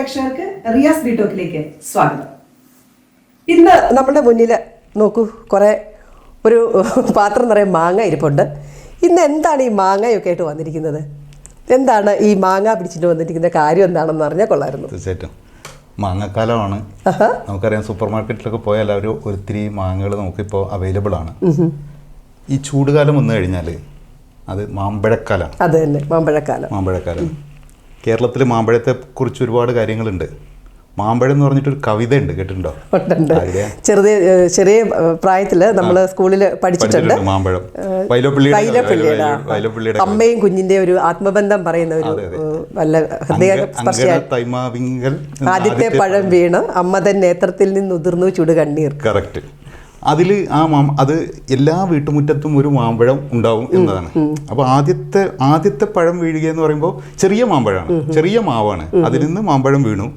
പ്രേക്ഷകർക്ക് റിയാസ് ബി ടോക്കിലേക്ക് സ്വാഗതം. ഇന്ന് നമ്മുടെ മുന്നിൽ നോക്കൂ, ഒരു പാത്രം നിറയെ മാങ്ങ ഇരിപ്പുണ്ട്. ഇന്ന് എന്താണ് ഈ മാങ്ങയൊക്കെ ആയിട്ട് വന്നിരിക്കുന്നത്? എന്താണ് ഈ മാങ്ങ പിടിച്ചിട്ട് വന്നിരിക്കുന്ന കാര്യം എന്താണെന്ന് അറിഞ്ഞാൽ കൊള്ളായിരുന്നു. തീർച്ചയായിട്ടും മാങ്ങക്കാലമാണ്. നമുക്കറിയാം, സൂപ്പർ മാർക്കറ്റിലൊക്കെ പോയാൽ ഒത്തിരി മാങ്ങകൾ നമുക്കിപ്പോൾ അവൈലബിൾ ആണ്. ഈ ചൂടുകാലം വന്നു കഴിഞ്ഞാൽ അത് മാമ്പഴക്കാലമാണ്. അത് തന്നെ, മാമ്പഴക്കാലം. കേരളത്തിൽ മാമ്പഴത്തെ കുറിച്ച് ഒരുപാട് കാര്യങ്ങളുണ്ട്. മാമ്പഴം എന്ന് പറഞ്ഞിട്ടൊരു കവിത ഉണ്ട്, കേട്ടിട്ടുണ്ടോ? ചെറിയ പ്രായത്തില് നമ്മള് സ്കൂളിൽ പഠിച്ചിട്ടുണ്ട്. മാമ്പഴം വൈലോപ്പിള്ളിയുടെ അമ്മയും കുഞ്ഞിന്റെ ഒരു ആത്മബന്ധം പറയുന്ന ഒരു നല്ല ഹൃദയ ആദ്യത്തെ പഴം വീണ് അമ്മ തൻ നേത്രത്തിൽ നിന്ന് ഉതിർന്നു ചുടു കണ്ണീർ. കറക്റ്റ്. അതിൽ അത് എല്ലാ വീട്ടുമുറ്റത്തും ഒരു മാമ്പഴം ഉണ്ടാവും എന്നതാണ്. അപ്പോൾ ആദ്യത്തെ പഴം വീഴുക എന്ന് പറയുമ്പോൾ ചെറിയ മാമ്പഴമാണ്, ചെറിയ മാവാണ്, അതിൽ നിന്ന് മാമ്പഴം വീണു.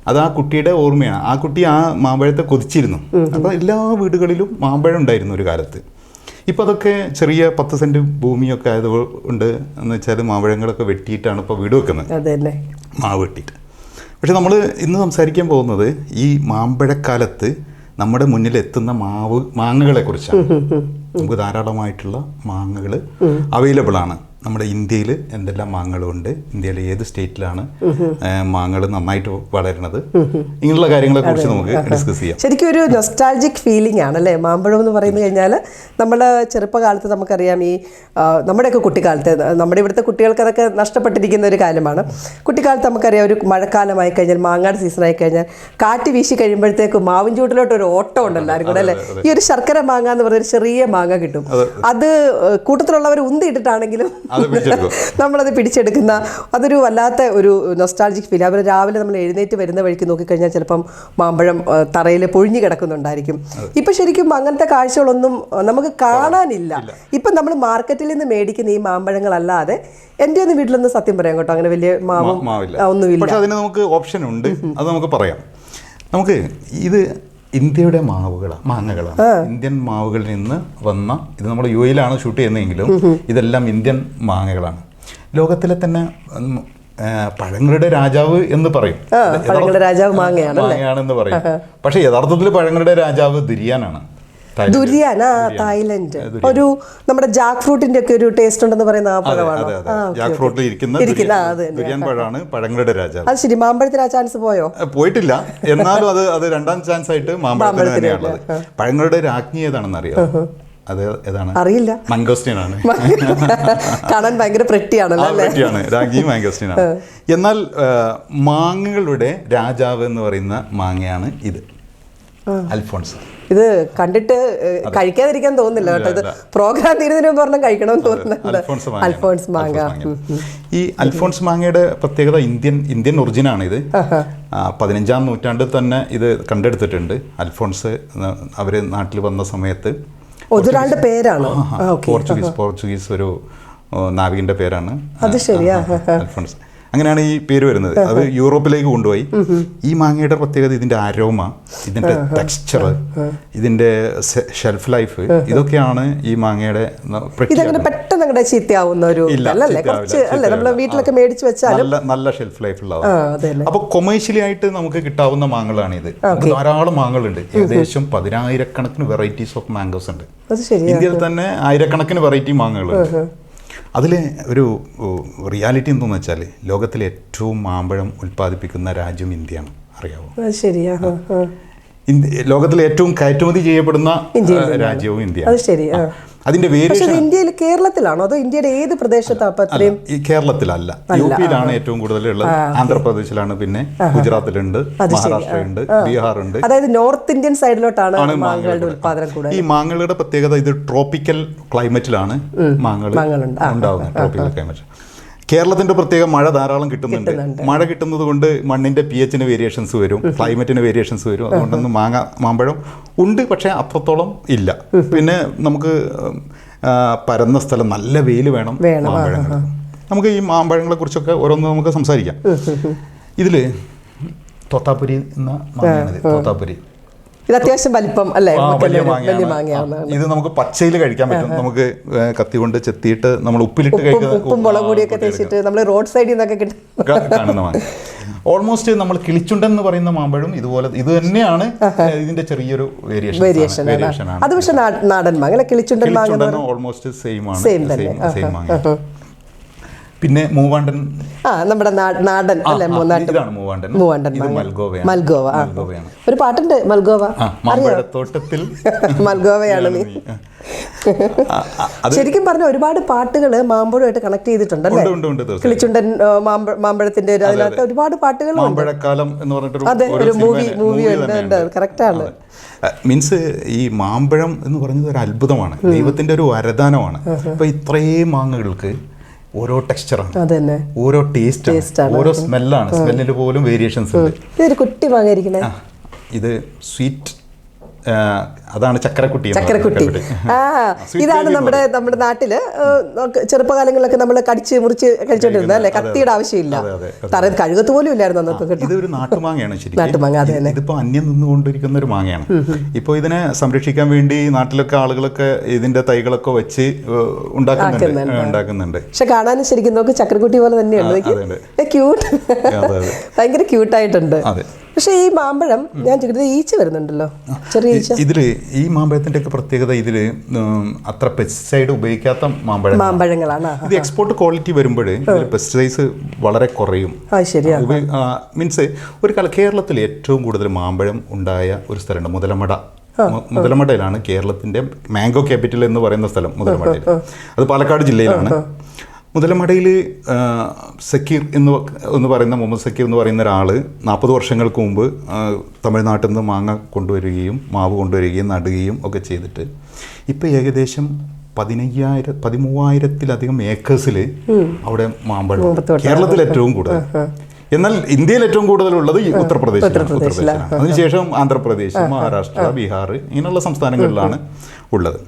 അത് ആ കുട്ടിയുടെ ഓർമ്മയാണ്. ആ കുട്ടി ആ മാമ്പഴത്തെ കൊതിച്ചിരുന്നു. അപ്പോൾ എല്ലാ വീടുകളിലും മാമ്പഴം ഉണ്ടായിരുന്നു ഒരു കാലത്ത്. ഇപ്പോൾ അതൊക്കെ ചെറിയ 10 സെൻറ്റ് ഭൂമിയൊക്കെ ആയതുകൊണ്ട് എന്ന് വെച്ചാൽ മാമ്പഴങ്ങളൊക്കെ വെട്ടിയിട്ടാണ് ഇപ്പോൾ വീട് വെക്കുന്നത്, മാവ് വെട്ടിയിട്ട്. പക്ഷെ നമ്മൾ ഇന്ന് സംസാരിക്കാൻ പോകുന്നത് ഈ മാമ്പഴക്കാലത്ത് നമ്മുടെ മുന്നിൽ എത്തുന്ന മാങ്ങകളെ കുറിച്ചാണ്. നമുക്ക് ധാരാളമായിട്ടുള്ള മാങ്ങകൾ അവൈലബിൾ ആണ്. നമ്മുടെ ഇന്ത്യയിൽ എന്തെല്ലാം മാങ്ങകളുണ്ട്, ഇന്ത്യയിലെ ഏത് സ്റ്റേറ്റിലാണ് മാങ്ങകൾ നന്നായിട്ട് വളരുന്നത്, ഇങ്ങനെയുള്ള കാര്യങ്ങളെ കുറിച്ച് നമുക്ക് ഡിസ്കസ് ചെയ്യാം. ശരിക്കും ഒരു നൊസ്റ്റാൾജിക് ഫീലിംഗ് ആണല്ലേ മാമ്പഴം എന്ന് പറയുന്നത്. കഴിഞ്ഞാൽ നമ്മുടെ ചെറുപ്പകാലത്ത് നമുക്കറിയാം, ഈ നമ്മുടെയൊക്കെ കുട്ടിക്കാലത്ത്, നമ്മുടെ ഇവിടുത്തെ കുട്ടികൾക്ക് അതൊക്കെ നഷ്ടപ്പെട്ടിരിക്കുന്ന ഒരു കാലമാണ്. കുട്ടിക്കാലത്ത് നമുക്കറിയാം, ഒരു മഴക്കാലമായി കഴിഞ്ഞാൽ, മാങ്ങാട് സീസണായി കഴിഞ്ഞാൽ, കാറ്റ് വീശി കഴിയുമ്പോഴത്തേക്ക് മാവിൻ ചൂട്ടിലോട്ട് ഒരു ഓട്ടം ഉണ്ടല്ലോ ആരും കൂടെ അല്ലേ. ഈ ഒരു ശർക്കര മാങ്ങ എന്ന് പറഞ്ഞൊരു ചെറിയ മാങ്ങ കിട്ടും. അത് കൂട്ടത്തിലുള്ളവർ ഉന്തിയിട്ടിട്ടാണെങ്കിലും നമ്മളത് പിടിച്ചെടുക്കുന്ന അതൊരു വല്ലാത്ത ഒരു നൊസ്റ്റാൾജിക് ഫീൽ. അവർ രാവിലെ നമ്മൾ എഴുന്നേറ്റ് വരുന്ന വഴിക്ക് നോക്കിക്കഴിഞ്ഞാൽ ചിലപ്പം മാമ്പഴം തറയിൽ പൊഴിഞ്ഞു കിടക്കുന്നുണ്ടായിരിക്കും. ഇപ്പം ശരിക്കും അങ്ങനത്തെ കാഴ്ചകളൊന്നും നമുക്ക് കാണാനില്ല. ഇപ്പം നമ്മൾ മാർക്കറ്റിൽ നിന്ന് മേടിക്കുന്ന ഈ മാമ്പഴങ്ങളല്ലാതെ എൻ്റെ ഒന്നും വീട്ടിലൊന്നും സത്യം പറയാം കേട്ടോ, അങ്ങനെ വലിയ മാവും ഒന്നുമില്ല. പക്ഷെ അതിന് നമുക്ക് ഓപ്ഷൻ ഉണ്ട്, അത് നമുക്ക് പറയാം. നമുക്ക് ഇത് ഇന്ത്യയുടെ മാങ്ങകളാണ്. ഇന്ത്യൻ മാവുകളിൽ നിന്ന് വന്ന, ഇത് നമ്മൾ യുഎയിലാണ് ഷൂട്ട് ചെയ്യുന്നതെങ്കിലും ഇതെല്ലാം ഇന്ത്യൻ മാങ്ങകളാണ്. ലോകത്തിലെ തന്നെ പഴങ്ങളുടെ രാജാവ് എന്ന് പറയും, മാങ്ങയാണെന്ന് പറയും. പക്ഷെ യഥാർത്ഥത്തിൽ പഴങ്ങളുടെ രാജാവ് ദുരിയാനാണ്. തായ്ലൻഡ്. ഒരു നമ്മുടെ ജാക്ക് ഫ്രൂട്ടിന്റെ ഒക്കെ ഒരു ടേസ്റ്റ് ഉണ്ടെന്ന് പറയുന്ന ആ പഴമാണ്. ജാക്ക് ഫ്രൂട്ടിൽ ഇരിക്കുന്ന ദുരിയാൻ പഴമാണ് പഴങ്ങളുടെ രാജാവ്. അത് ശരി, മാമ്പഴത്തിന് ആ ചാൻസ് പോയിട്ടില്ല. എന്നാലും അത് രണ്ടാം ചാൻസ് ആയിട്ട് മാമ്പഴത്തിന് തന്നെയാണുള്ളത്. പഴങ്ങളുടെ രാജ്ഞി ഏതാണെന്ന് അറിയാം? അത് ഏതാണ്? അറിയില്ല. മാംഗോസ്റ്റീൻ ആണ്. കാണാൻ ഭയങ്കര പ്രട്ടിയാണ്, രാജ്ഞി മാംഗോസ്റ്റീൻ ആണ്. എന്നാൽ മാങ്ങകളുടെ രാജാവ് എന്ന് പറയുന്ന മാങ്ങയാണ് ഇത്, അൽഫോൺസ്. ഇത് കണ്ടിട്ട് കഴിക്കാതിരിക്കാൻ തോന്നുന്നില്ല കേട്ടോ. ഇത് പ്രോഗ്രാം തീരുന്നതിന് മുമ്പ് പറഞ്ഞാൽ കഴിക്കണമെന്ന് തോന്നുന്നുണ്ട്. അൽഫോൺസ് മാങ്ങ. ഈ അൽഫോൺസ് മാങ്ങയുടെ പ്രത്യേകത ഇന്ത്യൻ ഒറിജിനാണ്. ഇത് 15-ാം നൂറ്റാണ്ടിൽ തന്നെ ഇത് കണ്ടെടുത്തിട്ടുണ്ട്. അൽഫോൺസ് അവര് നാട്ടിൽ വന്ന സമയത്ത് ഒരാളുടെ പേരാണ്, പോർച്ചുഗീസ് ഒരു നാവികന്റെ പേരാണ് അൽഫോൺസ്. അങ്ങനെയാണ് ഈ പേര് വരുന്നത്. അത് യൂറോപ്പിലേക്ക് കൊണ്ടുപോയി. ഈ മാങ്ങയുടെ പ്രത്യേകത ഇതിന്റെ അരോമ, ഇതിന്റെ ടെക്സ്ചർ, ഇതിന്റെ ഷെൽഫ് ലൈഫ്, ഇതൊക്കെയാണ് ഈ മാങ്ങയുടെ. പെട്ടെന്ന് ചീത്തയാവുന്ന ഒരു വീട്ടിലൊക്കെ മേടിച്ചു വെച്ചാൽ നല്ല ഷെൽഫ് ലൈഫ് ഉള്ളതാണ്. അപ്പൊ കൊമേഴ്ഷ്യലി ആയിട്ട് നമുക്ക് കിട്ടാവുന്ന മാങ്ങകളാണ് ഇത്. ധാരാളം മാങ്ങകളുണ്ട്. ഏകദേശം 10,000-കണക്കിന് വെറൈറ്റീസ് ഓഫ് മാംഗോസ് ഉണ്ട്. ഇന്ത്യയിൽ തന്നെ 1000-കണക്കിന് വെറൈറ്റി മാങ്ങകളുണ്ട്. അതിൽ ഒരു റിയാലിറ്റി എന്താണെന്ന് വെച്ചാൽ, ലോകത്തിലെ ഏറ്റവും മാമ്പഴം ഉൽപ്പാദിപ്പിക്കുന്ന രാജ്യം ഇന്ത്യയാണ്. അറിയാമോ? ലോകത്തിലെ ഏറ്റവും കയറ്റുമതി ചെയ്യപ്പെടുന്ന രാജ്യവും ഇന്ത്യയാണ്. അതിന്റെ ഇന്ത്യയിൽ കേരളത്തിലാണോ അതോ ഇന്ത്യയുടെ ഏത് പ്രദേശത്താണ്? കേരളത്തിലല്ല, യുപിയിലാണ് ഏറ്റവും കൂടുതൽ ഉള്ളത്. ആന്ധ്രാപ്രദേശിലാണ്, പിന്നെ ഗുജറാത്തിലുണ്ട്, മഹാരാഷ്ട്രയുണ്ട്, ബീഹാറുണ്ട്. അതായത് നോർത്ത് ഇന്ത്യൻ സൈഡിലോട്ടാണ് മാങ്ങകളുടെ ഉൽപാദനം കൂടുതൽ. ഈ മാങ്ങകളുടെ പ്രത്യേകത, ഇത് ട്രോപ്പിക്കൽ ക്ലൈമറ്റിലാണ് മാങ്ങകൾ ഉണ്ടാവുന്നത്. Tropical climate. കേരളത്തിന്റെ പ്രത്യേക മഴ ധാരാളം കിട്ടുന്നുണ്ട്. മഴ കിട്ടുന്നത് കൊണ്ട് മണ്ണിന്റെ pH-ന് വേരിയേഷൻസ് വരും, ക്ലൈമറ്റിന് വേരിയേഷൻസ് വരും. അതുകൊണ്ടൊന്നും മാമ്പഴം ഉണ്ട്, പക്ഷേ അത്രത്തോളം ഇല്ല. പിന്നെ നമുക്ക് പരന്ന സ്ഥലം, നല്ല വെയിൽ വേണം മാമ്പഴങ്ങൾ. നമുക്ക് ഈ മാമ്പഴങ്ങളെ കുറിച്ചൊക്കെ ഓരോന്ന് നമുക്ക് സംസാരിക്കാം. ഇതിൽ തോത്താപുരി എന്ന മാങ്ങയാണിത്. തോത്താപുരി ഇത് അത്യാവശ്യം വലിപ്പം അല്ലേ? വലിയ വലിയ മാങ്ങയാണ്. ഇത് നമുക്ക് പച്ചയിൽ കഴിക്കാൻ പറ്റും. നമുക്ക് കത്തി കൊണ്ട് ചെത്തിയിട്ട് നമ്മൾ ഉപ്പിലിട്ട് കഴിക്കുന്ന, ഉപ്പും മുളക് പൊടിയൊക്കെ തേച്ചിട്ട് നമ്മൾ റോഡ് സൈഡിൽ നിന്നൊക്കെ കാണുന്ന മാങ്ങ. ഓൾമോസ്റ്റ് നമ്മൾ കിളിച്ചുണ്ടൻ എന്ന് പറയുന്ന മാമ്പഴം ഇതുപോലെ ഇത് തന്നെയാണ്. ഇതിന്റെ ചെറിയൊരു വേരിയേഷൻ ആണ്. അത് പക്ഷെ നാടൻ മാങ്ങ, കിളിച്ചുണ്ടൻ മാങ്ങ ഓൾമോസ്റ്റ് സെയിം മാങ്ങ. പിന്നെ മൂവാണ്ടൻ, നമ്മുടെ നാടൻ അല്ലേ? ഇതാണ് മൂവാണ്ടൻ. ഇത് മൽഗോവയാണ്. ഒരു പാട്ടുണ്ട് മൽഗോവ. മാമ്പഴത്തോട്ടത്തിൽ മൽഗോവയാണ് നീ. ശരിക്കും പറഞ്ഞ ഒരുപാട് പാട്ടുകൾ മാമ്പഴമായിട്ട് കണക്ട് ചെയ്തിട്ടുണ്ടല്ലേ? കിളിച്ചുണ്ടൻ മാമ്പഴത്തിന്റെ അതിനകത്ത് ഒരുപാട് പാട്ടുകൾ. മാമ്പഴക്കാലം എന്ന് പറഞ്ഞിട്ട് അതെ, ഒരു മൂവി ഉണ്ട്. കറക്റ്റാണ്. മീൻസ് ഈ മാമ്പഴം എന്ന് പറയുന്നത് ഒരു അത്ഭുതമാണ്, ദൈവത്തിന്റെ ഒരു വരദാനമാണ്. അപ്പൊ ഇത്രയും മാങ്ങകൾക്ക് ഓരോ ടെക്സ്ചറാണ്, ഓരോ ടേസ്റ്റാണ്, ഓരോ സ്മെല്ലാണ്. സ്മെല്ലിൽ പോലും വേരിയേഷൻസ് ഉണ്ട്. ഇതൊരു കുട്ടി മാങ്ങ. ഇത് സ്വീറ്റ്, അതാണ് ചക്കരക്കുട്ടി. ഇതാണ് നമ്മുടെ നാട്ടില് ചെറുപ്പകാലങ്ങളിലൊക്കെ നമ്മൾ കടിച്ച് മുറിച്ച് കഴിച്ചോണ്ടിരുന്നത് അല്ലെ? കത്തിയുടെ ആവശ്യമില്ല, തറയിൽ കഴുകത്ത് പോലും ഇല്ലായിരുന്നു അന്നത്തെ. ഇതൊരു നാട്ടുമാങ്ങയാണ് ശരിക്കും. ഇതിപ്പോ അന്യം നിന്നുകൊണ്ടിരിക്കുന്ന ഒരു മാങ്ങയാണ്. ഇപ്പൊ ഇതിനെ സംരക്ഷിക്കാൻ വേണ്ടി നാട്ടിലൊക്കെ ആളുകളൊക്കെ ഇതിന്റെ തൈകളൊക്കെ വെച്ച് ഉണ്ടാക്കുന്നുണ്ട്. പക്ഷെ കാണാനും ശരിക്കും നോക്ക് ചക്കരക്കുട്ടി പോലെ തന്നെയാണ്. ക്യൂട്ട്, ഭയങ്കര ക്യൂട്ടായിട്ടുണ്ട്. പക്ഷെ ഈ മാമ്പഴം ഞാൻ ചോദിക്കുന്നത് ഈച്ച വരുന്നുണ്ടല്ലോ, ചെറിയ ഈച്ച. ഇതില് ഈ മാമ്പഴത്തിന്റെ ഒക്കെ പ്രത്യേകത ഇതില് അത്ര പെസ്റ്റിസൈഡ് ഉപയോഗിക്കാത്ത മാമ്പഴങ്ങളാണ്. ഇത് എക്സ്പോർട്ട് ക്വാളിറ്റി വരുമ്പോൾ പെസ്റ്റിസൈഡ്സ് വളരെ കുറയും. മീൻസ് ഒരു കേരളത്തിൽ ഏറ്റവും കൂടുതൽ മാമ്പഴം ഉണ്ടായ ഒരു സ്ഥലമുണ്ട്, മുതലമടയിലാണ്. കേരളത്തിന്റെ മാംഗോ ക്യാപിറ്റൽ എന്ന് പറയുന്ന സ്ഥലം മുതലമടയിൽ. അത് പാലക്കാട് ജില്ലയിലാണ്. മുതലമടയിൽ സക്കീർ എന്ന് പറയുന്ന മുഹമ്മദ് സക്കീർ എന്ന് പറയുന്ന ഒരാൾ 40 വർഷങ്ങൾക്ക് മുമ്പ് തമിഴ്നാട്ടിൽ നിന്ന് മാങ്ങ കൊണ്ടുവരികയും മാവ് കൊണ്ടുവരികയും നടുകയും ഒക്കെ ചെയ്തിട്ട് ഇപ്പോൾ ഏകദേശം 13,000-13,000-ത്തിലധികം ഏക്കേഴ്സിൽ അവിടെ മാമ്പഴം. കേരളത്തിൽ ഏറ്റവും കൂടുതൽ. എന്നാൽ ഇന്ത്യയിൽ ഏറ്റവും കൂടുതലുള്ളത് ഉത്തർപ്രദേശിലാണ്. അതിനുശേഷം ആന്ധ്രാപ്രദേശ്, മഹാരാഷ്ട്ര, ബീഹാർ ഇങ്ങനെയുള്ള സംസ്ഥാനങ്ങളിലാണ് ഉള്ളത്.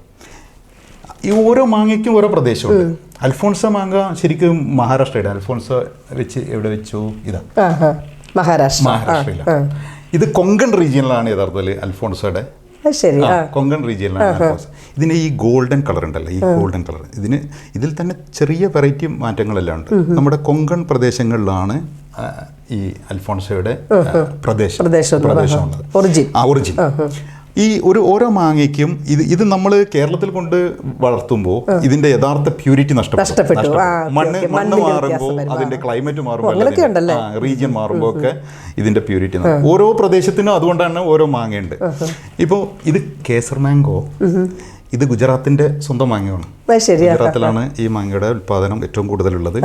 ഈ ഓരോ മാങ്ങയ്ക്കും ഓരോ പ്രദേശമുണ്ട്. അൽഫോൺസ മാങ്ങ ശരിക്കും മഹാരാഷ്ട്രയുടെ. അൽഫോൺസ വെച്ച് എവിടെ വെച്ചു? ഇതാ മഹാരാഷ്ട്രയിലാണ്. ഇത് കൊങ്കൺ റീജിയനിലാണ് യഥാർത്ഥത്തിൽ അൽഫോൺസയുടെ. കൊങ്കൺ റീജിയനിലാണ് അൽഫോൺസ. ഇതിന് ഈ ഗോൾഡൻ കളർ ഉണ്ടല്ലോ, ഈ ഗോൾഡൻ കളർ ഇതിൽ തന്നെ ചെറിയ വെറൈറ്റി മാറ്റങ്ങളെല്ലാം ഉണ്ട്. നമ്മുടെ കൊങ്കൺ പ്രദേശങ്ങളിലാണ് ഈ അൽഫോൺസയുടെ പ്രദേശമുള്ളത്, ഒറിജിൻ. ഈ ഓരോ മാങ്ങയ്ക്കും ഇത് നമ്മൾ കേരളത്തിൽ കൊണ്ട് വളർത്തുമ്പോൾ ഇതിന്റെ യഥാർത്ഥ പ്യൂരിറ്റി നഷ്ടപ്പെട്ടു. മണ്ണ് മാറുമ്പോൾ, അതിന്റെ ക്ലൈമറ്റ് മാറുമ്പോൾ, റീജിയൻ മാറുമ്പോൾ ഒക്കെ ഇതിന്റെ പ്യൂരിറ്റി. ഓരോ പ്രദേശത്തിനും അതുകൊണ്ടാണ് ഓരോ മാങ്ങയുണ്ട്. ഇപ്പോൾ ഇത് കേസർ മാംഗോ, ഇത് ഗുജറാത്തിന്റെ സ്വന്തം മാങ്ങയാണ്. ഗുജറാത്തിലാണ് ഈ മാങ്ങയുടെ ഉൽപാദനം ഏറ്റവും കൂടുതലുള്ളത്.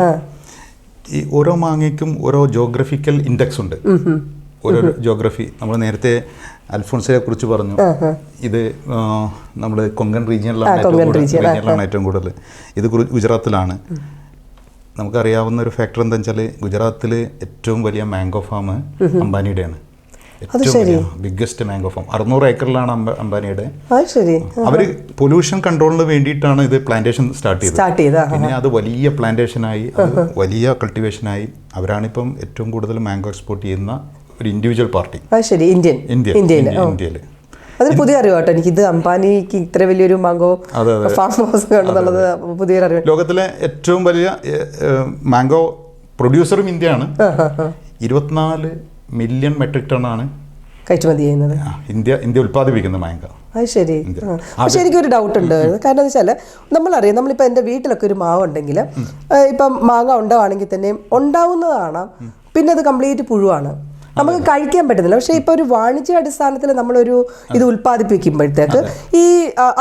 ഈ ഓരോ മാങ്ങയ്ക്കും ഓരോ ജോഗ്രഫിക്കൽ ഇൻഡെക്സ് ഉണ്ട്. ഓരോ ജോഗ്രഫി. നമ്മൾ നേരത്തെ അൽഫോൺസയെ കുറിച്ച് പറഞ്ഞു. ഇത് നമ്മൾ കൊങ്കൺ റീജിയനിലാണ് ഏറ്റവും കൂടുതൽ. ഇത് ഗുജറാത്തിലാണ്. നമുക്കറിയാവുന്ന ഒരു ഫാക്ടർ എന്താ വെച്ചാൽ ഗുജറാത്തിൽ ഏറ്റവും വലിയ മാംഗോ ഫാം അംബാനിയുടെയാണ്. ഏറ്റവും ബിഗ്ഗസ്റ്റ് മാംഗോ ഫാം 600 ഏക്കറിലാണ് അംബാനിയുടെ. അവര് പൊല്യൂഷൻ കൺട്രോളിന് വേണ്ടിയിട്ടാണ് ഇത് പ്ലാന്റേഷൻ സ്റ്റാർട്ട് ചെയ്തത്. പിന്നെ അത് വലിയ പ്ലാന്റേഷനായി, വലിയ കൾട്ടിവേഷനായി. അവരാണിപ്പം ഏറ്റവും കൂടുതൽ മാംഗോ എക്സ്പോർട്ട് ചെയ്യുന്ന ഒരു ഇൻഡിവിജ്വൽ പാർട്ടി ഇന്ത്യയിൽ. അതൊരു പുതിയ അറിവാട്ടോ എനിക്ക്. ഇത് അംബാനിക്ക് ഇത്ര വലിയൊരു മാംഗോ ഫാം ഹൗസ് ഉണ്ടെന്നുള്ളത് പുതിയൊരു അറിവ്. ലോകത്തിലെ ഏറ്റവും വലിയ മാംഗോ പ്രൊഡ്യൂസറും ഇന്ത്യയാണ്. 24 മില്യൺ മെട്രിക് ടൺ ആണ് കയറ്റുമതി ചെയ്യുന്നത് ഇന്ത്യ ഉൽപ്പാദിപ്പിക്കുന്ന മാംഗോ. അത് ശരി. പക്ഷെ എനിക്കൊരു ഡൗട്ട് ഉണ്ട്. കാരണം എന്താ വെച്ചാൽ നമ്മളറിയാം, നമ്മളിപ്പോൾ എൻ്റെ വീട്ടിലൊക്കെ ഒരു മാവ് ഉണ്ടെങ്കിൽ ഇപ്പം മാങ്ങ ഉണ്ടാവുകയാണെങ്കിൽ തന്നെയും ഉണ്ടാവുന്നതാണ്, പിന്നെ അത് കംപ്ലീറ്റ് പുഴുവാണ്, നമുക്ക് കഴിക്കാൻ പറ്റുന്നില്ല. പക്ഷേ ഇപ്പോൾ ഒരു വാണിജ്യ അടിസ്ഥാനത്തിൽ നമ്മളൊരു ഇത് ഉൽപ്പാദിപ്പിക്കുമ്പോഴത്തേക്ക് ഈ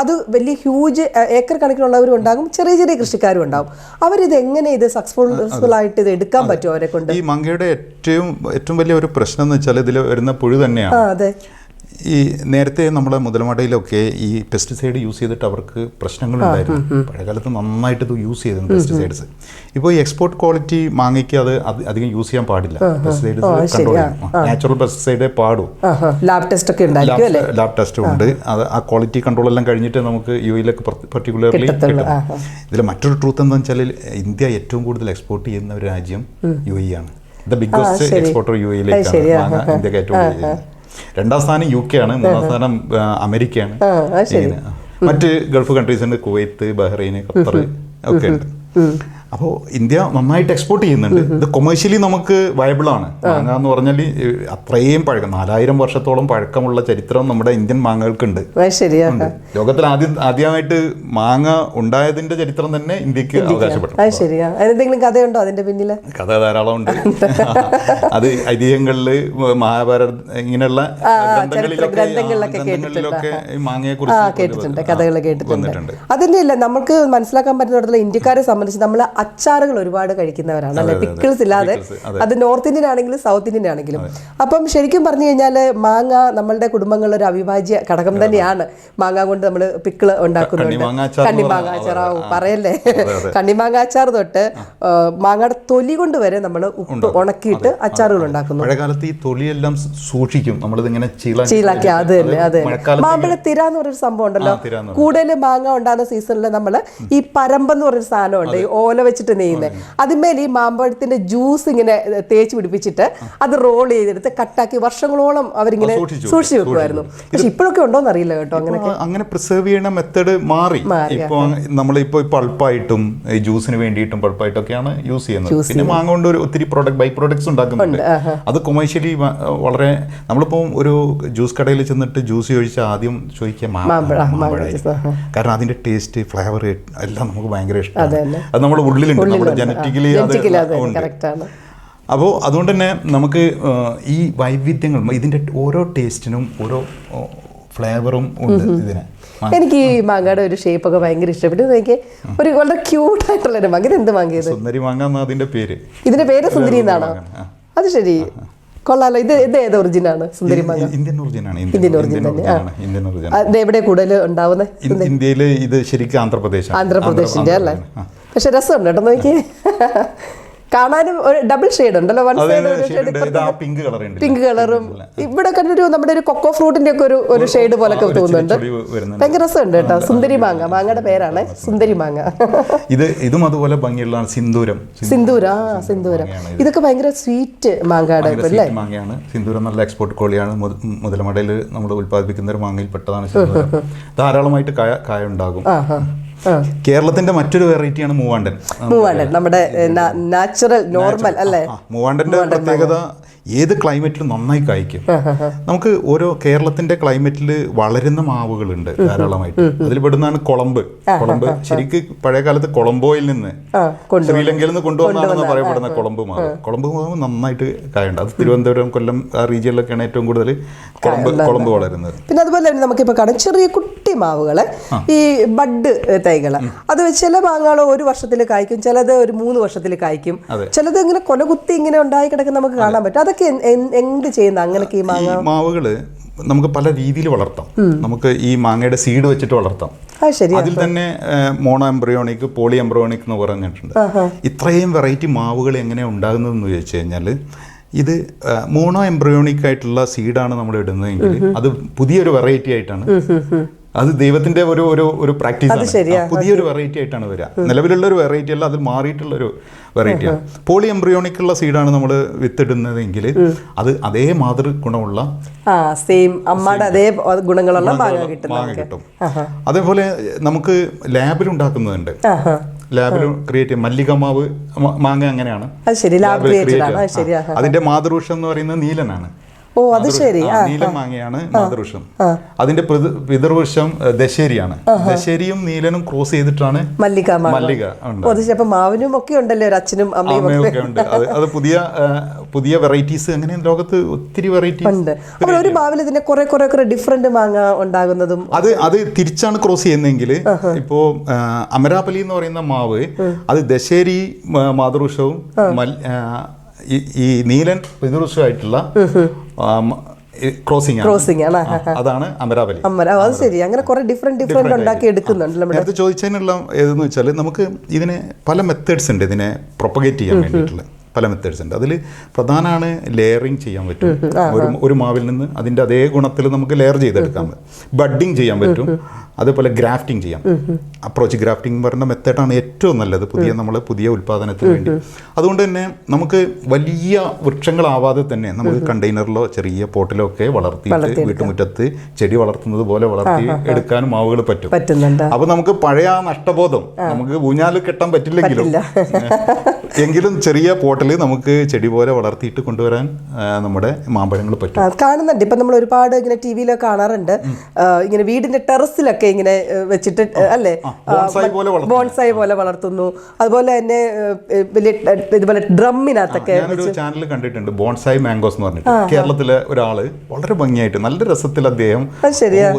അത് വലിയ ഹ്യൂജ് ഏക്കർ കണക്കിനുള്ളവരും ഉണ്ടാകും, ചെറിയ ചെറിയ കൃഷിക്കാരും ഉണ്ടാകും. അവരിത് എങ്ങനെ ഇത് സക്സസ്ഫുൾ ആയിട്ട് ഇത് എടുക്കാൻ പറ്റുമോ അവരെ കൊണ്ട്? ഈ മങ്കയുടെ ഏറ്റവും വലിയ ഒരു പ്രശ്നം എന്ന് വെച്ചാൽ ഇതിൽ വരുന്ന പുഴു തന്നെയാണ്. അതെ. ഈ നേരത്തെ നമ്മുടെ മുതലമടയിലൊക്കെ ഈ പെസ്റ്റിസൈഡ് യൂസ് ചെയ്തിട്ട് അവർക്ക് പ്രശ്നങ്ങളുണ്ടായിരുന്നു. പഴയകാലത്ത് നന്നായിട്ട് ഇത് യൂസ് ചെയ്തിരുന്നു പെസ്റ്റിസൈഡ്സ്. ഇപ്പോൾ ഈ എക്സ്പോർട്ട് ക്വാളിറ്റി മാങ്ങയ്ക്ക് അത് അധികം യൂസ് ചെയ്യാൻ പാടില്ല. പെസ്റ്റിസൈഡ്സ് കൺട്രോൾ ചെയ്യണം. നാച്ചുറൽ പെസ്റ്റിസൈഡേ പാടൂ. ലാബ് ടെസ്റ്റ് ഉണ്ട്. അത് ആ ക്വാളിറ്റി കൺട്രോൾ എല്ലാം കഴിഞ്ഞിട്ട് നമുക്ക് യുഎയിലൊക്കെ പർട്ടിക്കുലർലി കിട്ടും. ഇതിൽ മറ്റൊരു ട്രൂത്ത് എന്താണെന്ന് വെച്ചാൽ ഇന്ത്യ ഏറ്റവും കൂടുതൽ എക്സ്പോർട്ട് ചെയ്യുന്ന ഒരു രാജ്യം യുഎഇ ആണ്. ദ ബിഗ്ഗസ്റ്റ് എക്സ്പോർട്ടർ യുഎയിലേക്കാണ്. ഇന്ത്യക്ക് ഏറ്റവും കൂടുതൽ. രണ്ടാം സ്ഥാനം UK ആണ്, മൂന്നാം സ്ഥാനം അമേരിക്കയാണ്. ഇങ്ങനെ മറ്റ് ഗൾഫ് കൺട്രീസ് ഉണ്ട്, കുവൈത്ത്, ബഹ്റൈൻ, ഖത്തർ ഒക്കെ ഉണ്ട്. അപ്പോൾ ഇന്ത്യ നന്നായിട്ട് എക്സ്പോർട്ട് ചെയ്യുന്നുണ്ട്. ഇത് കൊമേഴ്ഷ്യലി നമുക്ക് വയബിളാണ്. മാങ്ങ എന്ന് പറഞ്ഞാൽ അത്രയും പഴക്കം, 4000 വർഷത്തോളം പഴക്കമുള്ള ചരിത്രം നമ്മുടെ ഇന്ത്യൻ മാങ്ങകൾക്കുണ്ട്. ശരിയാണ്. ലോകത്തിൽ ആദ്യമായിട്ട് മാങ്ങ ഉണ്ടായതിന്റെ ചരിത്രം തന്നെ ഇന്ത്യക്ക് അവകാശപ്പെട്ടു. എന്തെങ്കിലും കഥയുണ്ടോ അതിന്റെ പിന്നില്? കഥ ധാരാളം ഉണ്ട്. അത് ഐതിഹ്യങ്ങളില്, മഹാഭാരത ഇങ്ങനെയുള്ള ഗ്രന്ഥങ്ങളിലൊക്കെ മാങ്ങയെ കേട്ടിട്ടുണ്ട്, കഥകൾ കേട്ടിട്ടുണ്ട്. അതിന്റെ നമുക്ക് മനസ്സിലാക്കാൻ പറ്റുന്നിടത്തോളം ഇന്ത്യക്കാരെ സംബന്ധിച്ച് നമ്മൾ അച്ചാറുകൾ ഒരുപാട് കഴിക്കുന്നവരാണ് അല്ലെ, പിക്കിൾസ് ഇല്ലാതെ. അത് നോർത്ത് ഇന്ത്യൻ ആണെങ്കിലും സൗത്ത് ഇന്ത്യൻ ആണെങ്കിലും. അപ്പം ശരിക്കും പറഞ്ഞു കഴിഞ്ഞാൽ മാങ്ങ നമ്മളുടെ കുടുംബങ്ങളിലെ ഒരു അവിഭാജ്യ ഘടകം തന്നെയാണ്. മാങ്ങ കൊണ്ട് നമ്മൾ പിക്കിള് ഉണ്ടാക്കുന്നുണ്ട്. കണ്ണിമാങ്ങ അച്ചാറാവും പറയല്ലേ, കണ്ണിമാങ്ങ അച്ചാർ തൊട്ട് മാങ്ങയുടെ തൊലി കൊണ്ട് വരെ നമ്മൾ ഉപ്പ് ഉണക്കിയിട്ട് അച്ചാറുകൾ ഉണ്ടാക്കുന്നു. പഴയകാലത്ത് ഈ തൊലിയെല്ലാം സൂക്ഷിക്കും, നമ്മളിതിങ്ങനെ ചീലാക്കി. അത് തന്നെ, അത് മാമ്പഴ തിര എന്ന് പറഞ്ഞൊരു സംഭവം ഉണ്ടല്ലോ. കൂടുതൽ മാങ്ങ ഉണ്ടാകുന്ന സീസണിൽ നമ്മൾ ഈ പരമ്പെന്ന് പറഞ്ഞൊരു സാധനമുണ്ട്, ഈ ഓല വെച്ചിട്ട് നെയ്യുന്നത്. അതിന്മേൽ ഈ മാമ്പഴത്തിന്റെ ജ്യൂസ് ഇങ്ങനെ തേച്ച് പിടിപ്പിച്ചിട്ട് അത് റോൾ ചെയ്തെടുത്ത് കട്ടാക്കി വർഷങ്ങളോളം അവരിങ്ങനെ സൂക്ഷിച്ചു വെക്കുമായിരുന്നു. പക്ഷെ ഇപ്പോഴൊക്കെ ഉണ്ടോന്ന് അറിയില്ല കേട്ടോ. അങ്ങനെ പ്രിസർവ് ചെയ്യുന്ന മെത്തേഡ് മാറി. ഇപ്പൊ നമ്മളിപ്പോ പൾപ്പായിട്ടും ജ്യൂസിന് വേണ്ടിയിട്ടും പൾപ്പായിട്ടൊക്കെയാണ് യൂസ് ചെയ്യുന്നത്. പിന്നെ മാങ്ങ കൊണ്ട് ഒരു ഒത്തിരി ബൈ പ്രോഡക്ട്സ് ഉണ്ടാക്കുന്നുണ്ട്. അത് കൊമേഴ്ഷ്യലി വളരെ, നമ്മളിപ്പോ ഒരു ജ്യൂസ് കടയിൽ ചെന്നിട്ട് ജ്യൂസ് ചോദിച്ചാൽ ആദ്യം ചോദിക്കുക മാമ്പഴമായിരിക്കും. കാരണം അതിന്റെ ടേസ്റ്റ്, ഫ്ലേവർ എല്ലാം നമുക്ക് ഭയങ്കര ഇഷ്ടമാണ്. അത് നമ്മുടെ ഉള്ളിലുണ്ട്, നമ്മുടെ ജനറ്റിക്കലി അത് ഉണ്ട്. അപ്പോൾ അതുകൊണ്ട് തന്നെ നമുക്ക് ഈ വൈവിധ്യങ്ങൾ, ഇതിൻ്റെ ഓരോ ടേസ്റ്റിനും ഓരോ ഫ്ലേവറും ഉണ്ട് ഇതിന്. എനിക്ക് ഈ മാങ്ങയുടെ ഒരു ഷേപ്പ് ഒക്കെ ഭയങ്കര ഇഷ്ടപ്പെട്ടു. എനിക്ക് ഒരു വളരെ ക്യൂട്ടായിട്ടുള്ളൊരു മാങ്ങ. ഇത് എന്ത് മാങ്ങയത്? സുന്ദരി മാങ്ങ എന്നാ അതിന്റെ പേര്. ഇതിന്റെ പേര് സുന്ദരി എന്നാണോ? അത് ശരി, കൊള്ളാലോ. ഇത് ഏത് ഒറിജിനാണ്? സുന്ദരി മാങ്ങ ഇന്ത്യൻ ഒറിജിനാണ്. ഇന്ത്യൻ ഒറിജിൻ തന്നെ. അത് എവിടെ കൂടുതൽ ഉണ്ടാവുന്നത്? ഇന്ത്യയിൽ ഇത് ശരിക്കും ആന്ധ്രാപ്രദേശിന്റെ അല്ലേ? പക്ഷെ രസമുണ്ട് കേട്ടോ നോക്കി. കാണാനും ഒരു ഡബിൾ ഷെയ്ഡ് ഉണ്ടല്ലോ. വൺ സൈഡ് പിങ്ക് കളറും ഇവിടെ കണ്ടിട്ട് നമ്മുടെ ഒരു കൊക്കോ ഫ്രൂട്ടിന്റെ ഒക്കെ ഒരു ഷെയ്ഡ് പോലൊക്കെ തോന്നുന്നുണ്ട്. ഭയങ്കര രസമുണ്ട് കേട്ടോ. സുന്ദരി മാങ്ങ, മാങ്ങയുടെ പേരാണ് സുന്ദരി മാങ്ങ. ഇതും അതുപോലെ ഭംഗിയുള്ള സിന്ദൂരം. ഇതൊക്കെ ഭയങ്കര സ്വീറ്റ് മാങ്ങയുടെ മാങ്ങയാണ്. സിന്ദൂരം നല്ല എക്സ്പോർട്ട് കോളിയാണ്. മുതലമടയിൽ നമ്മൾ ഉത്പാദിപ്പിക്കുന്ന ഒരു മാങ്ങയിൽ പെട്ടതാണ് സിന്ദൂരം. ധാരാളമായിട്ട് കായ ഉണ്ടാകും. കേരളത്തിന്റെ മറ്റൊരു വെറൈറ്റിയാണ് മൂവാണ്ടൻ. നമ്മുടെ നാച്ചുറൽ നോർമൽ അല്ലേ? മൂവാണ്ടന്റെ പ്രത്യേകത ഏത് ക്ലൈമറ്റിലും നന്നായി കായ്ക്കും. നമുക്ക് ഓരോ കേരളത്തിന്റെ ക്ലൈമറ്റിൽ വളരുന്ന മാവുകളുണ്ട് ധാരാളമായിട്ട്. അതിൽ പെടുന്നതാണ് കൊളമ്പ്. ശരിക്കും പഴയ കാലത്ത് കൊളംബോയിൽ നിന്ന്, ശ്രീലങ്കയിൽ നിന്ന് കൊണ്ടുവന്നാണെന്ന് പറയപ്പെടുന്ന കൊളമ്പ് മാവ് നന്നായിട്ട് കായുണ്ട്. അത് തിരുവനന്തപുരം, കൊല്ലം ആ റീജിയനിലൊക്കെയാണ് ഏറ്റവും കൂടുതൽ കൊളമ്പ് വളരുന്നത്. പിന്നെ അതുപോലെ തന്നെ നമുക്കിപ്പോൾ കാണാം ചെറിയ കുട്ടി മാവുകള്, ഈ ബഡ് തൈകള്. അത് ചില മാങ്ങകൾ 1 വർഷത്തിൽ കായ്ക്കും, ചിലത് ഒരു 3 വർഷത്തിൽ കായ്ക്കും, ചിലത് ഇങ്ങനെ കൊലകുത്തി ഇങ്ങനെ ഉണ്ടായി കിടക്കുന്ന നമുക്ക് കാണാൻ പറ്റും. അതൊക്കെ എന്ത് ചെയ്യുന്ന അങ്ങനെയൊക്കെ ഈ മാവുകള് നമുക്ക് പല രീതിയിൽ വളർത്താം. നമുക്ക് ഈ മാങ്ങയുടെ സീഡ് വെച്ചിട്ട് വളർത്താം. അതിൽ തന്നെ മോണോ എംബ്രിയോണിക്, പോളി എംബ്രിയോണിക് എന്ന് പറഞ്ഞിട്ടുണ്ട്. ഇത്രയും വെറൈറ്റി മാവുകൾ എങ്ങനെയാണ് ഉണ്ടാകുന്നതെന്ന് ചോദിച്ചു കഴിഞ്ഞാൽ, ഇത് മോണോ എംബ്രിയോണിക് ആയിട്ടുള്ള സീഡാണ് നമ്മൾ ഇടുന്നതെങ്കിൽ അത് പുതിയൊരു വെറൈറ്റി ആയിട്ടാണ്. അത് ദൈവത്തിന്റെ ഒരു പ്രാക്ടീസാണ്. പുതിയൊരു വെറൈറ്റി ആയിട്ടാണ് വരിക. നിലവിലുള്ള ഒരു വെറൈറ്റി അല്ല, അതിൽ മാറിയിട്ടുള്ള ഒരു വെറൈറ്റിയാണ്. പോളി എംബ്രിയോണിക് ഉള്ള സീഡാണ് നമ്മൾ വിത്തിടുന്നതെങ്കിൽ അത് അതേ മാതൃ ഗുണമുള്ള അമ്മയുടെ അതേ ഗുണങ്ങളുള്ള മാങ്ങ കിട്ടും. അതേപോലെ നമുക്ക് ലാബിൽ ഉണ്ടാക്കുന്നുണ്ട്. ലാബിൽ ക്രിയേറ്റ് ചെയ്യും. മല്ലികമാവ് മാങ്ങ അങ്ങനെയാണ്. അതിന്റെ മാതൃവൃക്ഷം എന്ന് പറയുന്നത് നീലനാണ്. നീലം മാങ്ങയാണ് മാതൃവൃക്ഷം. അതിന്റെ പിതൃവൃക്ഷം ദശേരിയാണ്. ദശേരിയും നീലനും ക്രോസ് ചെയ്തിട്ടാണ് മല്ലിക. മാവിനും ഒക്കെ ഉണ്ടല്ലോ അച്ഛനും അമ്മയും ഒക്കെ ഉണ്ട്. അത് പുതിയ വെറൈറ്റീസ്, അങ്ങനെ ലോകത്ത് ഒത്തിരി വെറൈറ്റീസ് ഉണ്ട്. ഒരു മാവിൽ ഇതിന്റെ കുറെ ഡിഫറെന്റ് മാങ്ങ ഉണ്ടാകുന്നതും അത് തിരിച്ചാണ് ക്രോസ് ചെയ്യുന്നതെങ്കിൽ, ഇപ്പോ അമരാപലി എന്ന് പറയുന്ന മാവ് അത് ദശേരി മാതൃവൃക്ഷവും ഈ നീലൻ പിതൃവൃക്ഷമായിട്ടുള്ള ക്രോസിംഗ് ആണ്. അതാണ് അമരാവലി. അത് ശരി. അങ്ങനെ കുറെ ഡിഫറെന്റ് ഉണ്ടാക്കി എടുക്കുന്നുണ്ട്. നേരത്തെ ചോദിച്ചതിനുള്ള ഏതെന്ന് വെച്ചാൽ, നമുക്ക് ഇതിന് പല മെത്തേഡ്സ് ഉണ്ട് ഇതിനെ പ്രൊപ്പഗേറ്റ് ചെയ്യാൻ വേണ്ടിയിട്ടുള്ള. പല മെത്തേഡ്സ് ഉണ്ട്. അതിൽ പ്രധാനമാണ് ലെയറിങ് ചെയ്യാൻ പറ്റും. ഒരു മാവിൽ നിന്ന് അതിൻ്റെ അതേ ഗുണത്തിൽ നമുക്ക് ലെയർ ചെയ്തെടുക്കാൻ പറ്റും. ബഡ്ഡിങ് ചെയ്യാൻ പറ്റും. അതേപോലെ ഗ്രാഫ്റ്റിംഗ് ചെയ്യാം. അപ്രോച്ച് ഗ്രാഫ്റ്റിംഗ് പറയുന്ന മെത്തേഡാണ് ഏറ്റവും നല്ലത് പുതിയ ഉൽപ്പാദനത്തിന് വേണ്ടി. അതുകൊണ്ട് തന്നെ നമുക്ക് വലിയ വൃക്ഷങ്ങളാവാതെ തന്നെ നമുക്ക് കണ്ടെയ്നറിലോ ചെറിയ പോട്ടിലോ ഒക്കെ വളർത്തിയിട്ട് വീട്ടുമുറ്റത്ത് ചെടി വളർത്തുന്നത് പോലെ വളർത്തി എടുക്കാനും മാവുകൾ പറ്റുന്നുണ്ട്. അപ്പൊ നമുക്ക് പഴയ നഷ്ടബോധം, നമുക്ക് ഊഞ്ഞാല് കെട്ടാൻ പറ്റില്ലെങ്കിലും എങ്കിലും ചെറിയ പോട്ടിൽ നമുക്ക് ചെടി പോലെ വളർത്തിയിട്ട് കൊണ്ടുവരാൻ നമ്മുടെ മാമ്പഴങ്ങൾ പറ്റും. കാണുന്നുണ്ട്. ഇപ്പൊ നമ്മൾ ഒരുപാട് ഇങ്ങനെ ടി വിയിലൊക്കെ കാണാറുണ്ട്, ഇങ്ങനെ വീടിന്റെ ടെറസിലൊക്കെ ഇങ്ങനെ വെച്ചിട്ട് അല്ലേ ബോൺസായി പോലെ വളർത്തുന്നു. അതുപോലെ തന്നെ ഇതുപോലെ ഡ്രമ്മിനകത്തൊക്കെ ഞാനൊരു ചാനൽ കണ്ടിട്ടുണ്ട്, ബോൺസായി മാംഗോസ് എന്ന് പറഞ്ഞിട്ട്. കേരളത്തിലെ ഒരാള് വളരെ ഭംഗിയായിട്ട് നല്ല രസത്തിൽ അദ്ദേഹം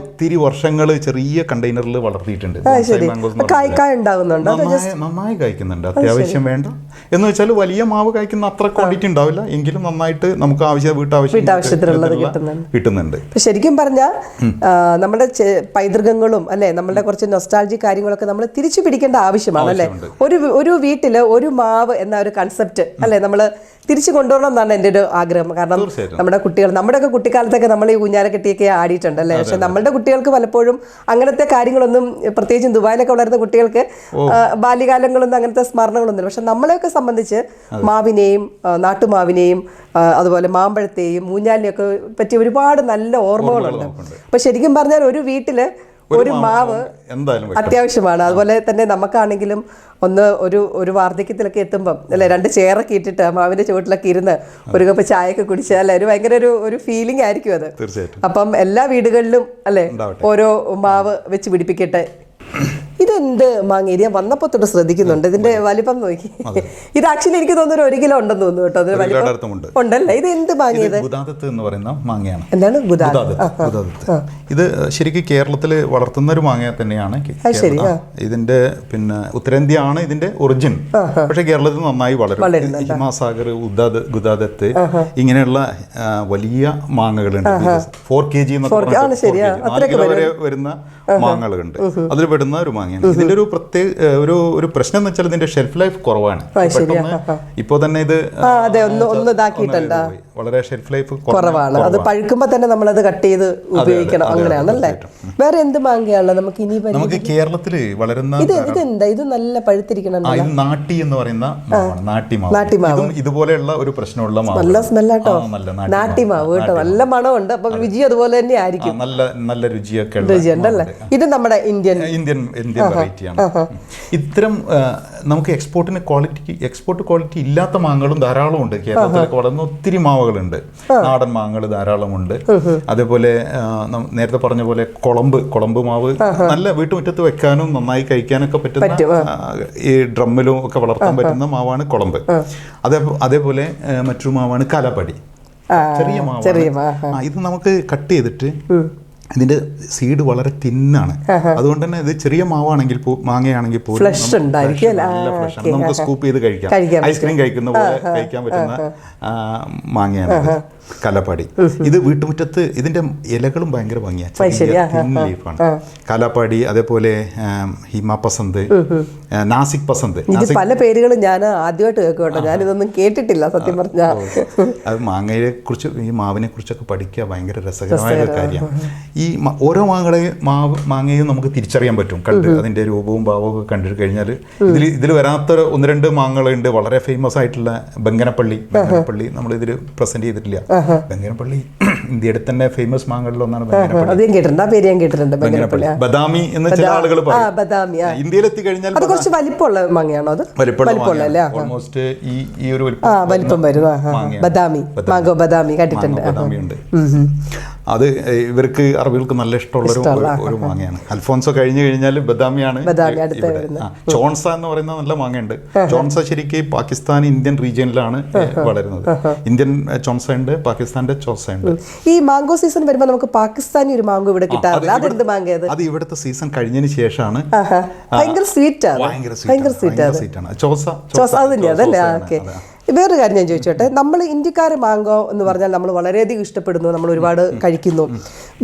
ഒത്തിരി വർഷങ്ങൾ ചെറിയ കണ്ടെയ്നറിൽ വളർത്തിയിട്ടുണ്ട്. നന്നായി കായ്ക്കുന്നുണ്ട്. അത്യാവശ്യം വേണ്ട എന്ന് വെച്ചാൽ വലിയ മാവ് കായ്ക്കുന്ന അത്ര ക്വാണ്ടിറ്റി ഉണ്ടാവില്ല, എങ്കിലും നന്നായിട്ട് നമുക്ക് വീട്ടാവശ്യത്തിനുള്ളത് കിട്ടുന്നുണ്ട്. ശരിക്കും പറഞ്ഞാൽ നമ്മുടെ പൈതൃകങ്ങളും അല്ലെ, നമ്മളുടെ കുറച്ച് നൊസ്റ്റാൾജി കാര്യങ്ങളൊക്കെ നമ്മൾ തിരിച്ചു പിടിക്കേണ്ട ആവശ്യമാണ് അല്ലെ. ഒരു വീട്ടില് ഒരു മാവ് എന്ന ഒരു കൺസെപ്റ്റ് അല്ലെ നമ്മൾ തിരിച്ചു കൊണ്ടുവരണം എന്നാണ് എൻ്റെ ഒരു ആഗ്രഹം. കാരണം നമ്മുടെയൊക്കെ കുട്ടിക്കാലത്തൊക്കെ നമ്മൾ ഈ ഊഞ്ഞാല കെട്ടിയൊക്കെ ആടിയിട്ടുണ്ടല്ലേ. പക്ഷെ നമ്മളുടെ കുട്ടികൾക്ക് പലപ്പോഴും അങ്ങനത്തെ കാര്യങ്ങളൊന്നും, പ്രത്യേകിച്ചും ദുബായിലൊക്കെ വളരുന്ന കുട്ടികൾക്ക് ബാല്യകാലങ്ങളൊന്നും അങ്ങനത്തെ സ്മരണകളൊന്നും. പക്ഷെ നമ്മളെയൊക്കെ സംബന്ധിച്ച് മാവിനെയും നാട്ടുമാവിനെയും അതുപോലെ മാമ്പഴത്തെയും ഊഞ്ഞാലിനെയൊക്കെ പറ്റി ഒരുപാട് നല്ല ഓർമ്മകളുണ്ട്. അപ്പൊ ശരിക്കും പറഞ്ഞാൽ ഒരു വീട്ടില് ഒരു മാവ് അത്യാവശ്യമാണ്. അതുപോലെ തന്നെ നമുക്കാണെങ്കിലും ഒരു വാർദ്ധക്യത്തിലൊക്കെ എത്തുമ്പം അല്ലെ 2 ചെയറൊക്കെ ഇട്ടിട്ട് മാവിന്റെ ചുവട്ടിലൊക്കെ ഇരുന്ന് ഒരു കപ്പ് ചായയൊക്കെ കുടിച്ചാൽ അല്ലെ ഭയങ്കര ഒരു ഫീലിംഗ് ആയിരിക്കും അത്. അപ്പം എല്ലാ വീടുകളിലും അല്ലെ ഓരോ മാവ് വെച്ച് പിടിപ്പിക്കട്ടെ. ഇതെന്ത് മാങ്ങ? ഇത് ഞാൻ വന്നപ്പോ തൊട്ട് ശ്രദ്ധിക്കുന്നുണ്ട്. ഇതിന്റെ വലിപ്പം നോക്കി. ഇത് ആക്ച്വലി എനിക്ക് തോന്നുന്നു 1 കിലോ ഉണ്ടെന്ന് തോന്നുന്നു കേട്ടോ. അതിന് വലിപ്പം ഉണ്ടല്ലേ. ഇത് എന്ത് മാങ്ങ? ഗുദാദത്ത് എന്ന് പറയുന്ന മാങ്ങയാണ്. എന്താണ് ഗുദാദത്ത്? ഇത് ശരിക്കും കേരളത്തിൽ വളർത്തുന്ന ഒരു മാങ്ങ തന്നെയാണ്. ഇതിന്റെ ഉത്തരേന്ത്യ ആണ് ഇതിന്റെ ഒറിജിൻ. പക്ഷെ കേരളത്തിൽ നന്നായി വളരും. ഹിമാസാഗർ, ഗുദാദത്ത് ഇങ്ങനെയുള്ള വലിയ മാങ്ങകളുണ്ട്. 4 kg വരെ വരുന്ന മാങ്ങകളുണ്ട്. അതിൽ പെടുന്ന ഒരു മാങ്ങയാണ്. ഇതിന്റെ ഒരു പ്രത്യേക ഒരു പ്രശ്നം എന്ന് വെച്ചാൽ ഇതിന്റെ ഷെൽഫ് ലൈഫ് കുറവാണ്. ഇപ്പൊ തന്നെ ഇത് വളരെ ഷെൽഫ് ലൈഫ് കുറവാണ്. അത് പഴുക്കുമ്പോ തന്നെ നമ്മളത് കട്ട് ചെയ്ത് ഉപയോഗിക്കണം. അങ്ങനെയാണല്ലേ. വേറെ എന്ത് മാങ്ങയാണല്ലോ നമുക്ക് ഇനി നമുക്ക് കേരളത്തിൽ വളരുന്ന ഇത് നല്ല പഴുത്തിരിക്കണം. നാട്ടി എന്ന് പറയുന്ന നാട്ടിമാവ് ഇതുപോലെയുള്ള ഒരു പ്രശ്നമുള്ള നല്ല സ്മെല്ലാട്ടോ. നാട്ടിമാവ് കേട്ടോ, നല്ല മണമുണ്ട്. അപ്പൊ രുചി അതുപോലെ തന്നെ ആയിരിക്കും. നല്ല രുചിയൊക്കെ രുചിയുണ്ടല്ലേ. ഇത് നമ്മുടെ ഇന്ത്യൻ വെറൈറ്റിയാണ്. ഇത്തരം നമുക്ക് എക്സ്പോർട്ട് ക്വാളിറ്റി ഇല്ലാത്ത മാങ്ങകളും ധാരാളം ഉണ്ട്. കേരളത്തിലൊക്കെ വളർന്ന ഒത്തിരി മാവുകളുണ്ട്. നാടൻ മാങ്ങകൾ ധാരാളമുണ്ട്. അതേപോലെ നേരത്തെ പറഞ്ഞ പോലെ കുളമ്പ് മാവ് നല്ല വീട്ടുമുറ്റത്ത് വെക്കാനും നന്നായി കഴിക്കാനൊക്കെ പറ്റുന്ന, ഈ ഡ്രമ്മിലും ഒക്കെ വളർത്താൻ പറ്റുന്ന മാവാണ് കുളമ്പ്. അതേപോലെ മറ്റൊരു മാവാണ് കാലാപ്പടി. ചെറിയ മാവ്. ഇത് നമുക്ക് കട്ട് ചെയ്തിട്ട് ഇതിന്റെ സീഡ് വളരെ തിന്നാണ്. അതുകൊണ്ട് തന്നെ ഇത് ചെറിയ മാവാണെങ്കിൽ മാങ്ങയാണെങ്കിൽ പോലും നമുക്ക് സ്കൂപ്പ് ചെയ്ത് കഴിക്കാം. ഐസ്ക്രീം കഴിക്കുന്ന പോലെ കഴിക്കാൻ പറ്റുന്ന മാങ്ങയാണ് കാലാപ്പാടി. ഇത് വീട്ടുമുറ്റത്ത് ഇതിന്റെ ഇലകളും ഭയങ്കര ഭംഗിയാണ്. ലീഫാണ് കാലാപ്പാടി. അതേപോലെ ഹിമാപസന്ത്, നാസിക് പസന്ത്. പല പേരുകളും ഞാൻ ആദ്യമായിട്ട് കേൾക്കട്ടോ. ഞാനിതൊന്നും കേട്ടിട്ടില്ല സത്യം പറഞ്ഞാൽ. അത് മാങ്ങയെ കുറിച്ച്, ഈ മാവിനെ കുറിച്ചൊക്കെ പഠിക്കുക ഭയങ്കര രസകരമായ ഒരു കാര്യമാണ്. ഈ ഓരോ മാങ്ങയും നമുക്ക് തിരിച്ചറിയാൻ പറ്റും കണ്ട്. അതിന്റെ രൂപവും ഭാവവും ഒക്കെ കണ്ടിട്ട് കഴിഞ്ഞാൽ ഇതിൽ വരാത്ത 1-2 മാങ്ങകളുണ്ട്. വളരെ ഫേമസ് ആയിട്ടുള്ള ബംഗനപ്പള്ളി നമ്മൾ ഇതിൽ പ്രസന്റ് ചെയ്തിട്ടില്ല. ബംഗനപ്പള്ളി ഇന്ത്യയുടെ തന്നെ ഫേമസ് മാങ്ങകളിലൊന്നാണ് ബംഗനപ്പള്ളി. ബദാമി എന്ന് ചില ആളുകൾ പറയും. ഇന്ത്യയിലെത്തി കഴിഞ്ഞാൽ കുറച്ച് വലിപ്പമുള്ള മാങ്ങയാണോ? അത് ഓൾമോസ്റ്റ് ഈ ഒരു വലിപ്പം വരും. ബദാമി കണ്ടിട്ടുണ്ട്. അത് ഇവർക്ക് അറബികൾക്ക് നല്ല ഇഷ്ടമുള്ള ഒരു മാങ്ങയാണ്. അൽഫോൻസോ കഴിഞ്ഞു കഴിഞ്ഞാൽ ബദാമിയാണ്. ചോൺസ എന്ന് പറയുന്ന നല്ല മാങ്ങയുണ്ട്. ചോൺസ ശരിക്കും പാകിസ്ഥാൻ ഇന്ത്യൻ റീജിയനിലാണ് വളരുന്നത്. ഇന്ത്യൻ ചോൺസ ഉണ്ട്, പാകിസ്ഥാന്റെ ചോൺസ ഉണ്ട്. ഈ മാംഗോ സീസൺ വരുമ്പോൾ നമുക്ക് പാകിസ്ഥാനി ഒരു മാംഗോ ഇവിടെ കിട്ടാറില്ല. അതെന്ത് മാങ്ങ? അത് ഇവിടുത്തെ സീസൺ കഴിഞ്ഞതിന് ശേഷമാണ്. ഭയങ്കര സ്വീറ്റ് ആണ്. ചോസ. വേറൊരു കാര്യം ഞാൻ ചോദിച്ചോട്ടെ, നമ്മൾ ഇന്ത്യക്കാർ മാംഗോ എന്ന് പറഞ്ഞാൽ നമ്മൾ വളരെയധികം ഇഷ്ടപ്പെടുന്നു, നമ്മൾ ഒരുപാട് കഴിക്കുന്നു.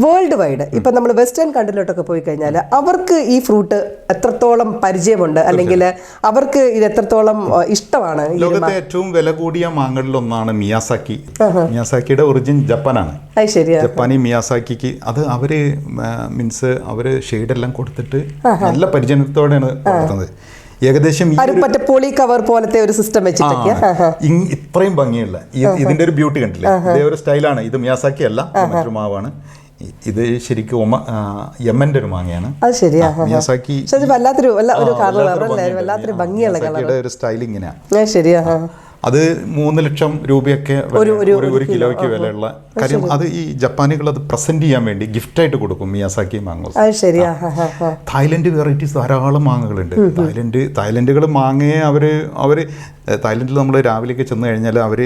വേൾഡ് വൈഡ് ഇപ്പം നമ്മൾ വെസ്റ്റേൺ കൺട്രിയിലോട്ടൊക്കെ പോയി കഴിഞ്ഞാൽ അവർക്ക് ഈ ഫ്രൂട്ട് എത്രത്തോളം പരിചയമുണ്ട്, അല്ലെങ്കിൽ അവർക്ക് ഇത് എത്രത്തോളം ഇഷ്ടമാണ്? ലോകത്തെ ഏറ്റവും വില കൂടിയ മാങ്ങകളിൽ ഒന്നാണ് മിയാസാക്കി. മിയാസാക്കിയുടെ ഒറിജിൻ ജപ്പാനാണ്. അത് ശരിയാ. ജപ്പാനി മിയാസാക്കിക്ക് അത് അവര് മീൻസ് അവര് ഷെയ്ഡെല്ലാം കൊടുത്തിട്ട് നല്ല പരിചരണത്തോടെയാണ് കൊടുക്കുന്നത്. ഏകദേശം മറ്റേ പോളി കവർ പോലത്തെ ഒരു സിസ്റ്റം വെച്ചിട്ടൊക്കെ ഇത്രയും ഭംഗിയുള്ള ഇതിന്റെ ഒരു ബ്യൂട്ടി കണ്ടില്ലേ? ഇതേ ഒരു സ്റ്റൈലാണ്. ഇത് മിയാസാക്കി അല്ല, മറ്റൊരു മാവാണ്. ഇത് ശരിക്കും യമന്റെ ഒരു മാങ്ങയാണ്. അത് ശരിയാ. മിയാസാക്കി വല്ലാത്തൊരു വല്ലാത്തൊരു ഭംഗിയുള്ള കളർ, ഒരു സ്റ്റൈൽ ഇങ്ങനെയാ. ശരിയാ. അത് 3 ലക്ഷം രൂപയ്ക്ക് ഒരു കിലോയ്ക്ക് വിലയുള്ള കാര്യം. അത് ഈ ജപ്പാനികൾ അത് പ്രസന്റ് ചെയ്യാൻ വേണ്ടി ഗിഫ്റ്റായിട്ട് കൊടുക്കും മിയാസാക്കി മാങ്ങോസ്. തായ്ലൻഡ് വെറൈറ്റീസ് ധാരാളം മാങ്ങകളുണ്ട്. തായ്ലൻഡുകൾ മാങ്ങയെ അവര് തായ്ലൻഡിൽ നമ്മൾ രാവിലെയൊക്കെ ചെന്ന് കഴിഞ്ഞാൽ അവർ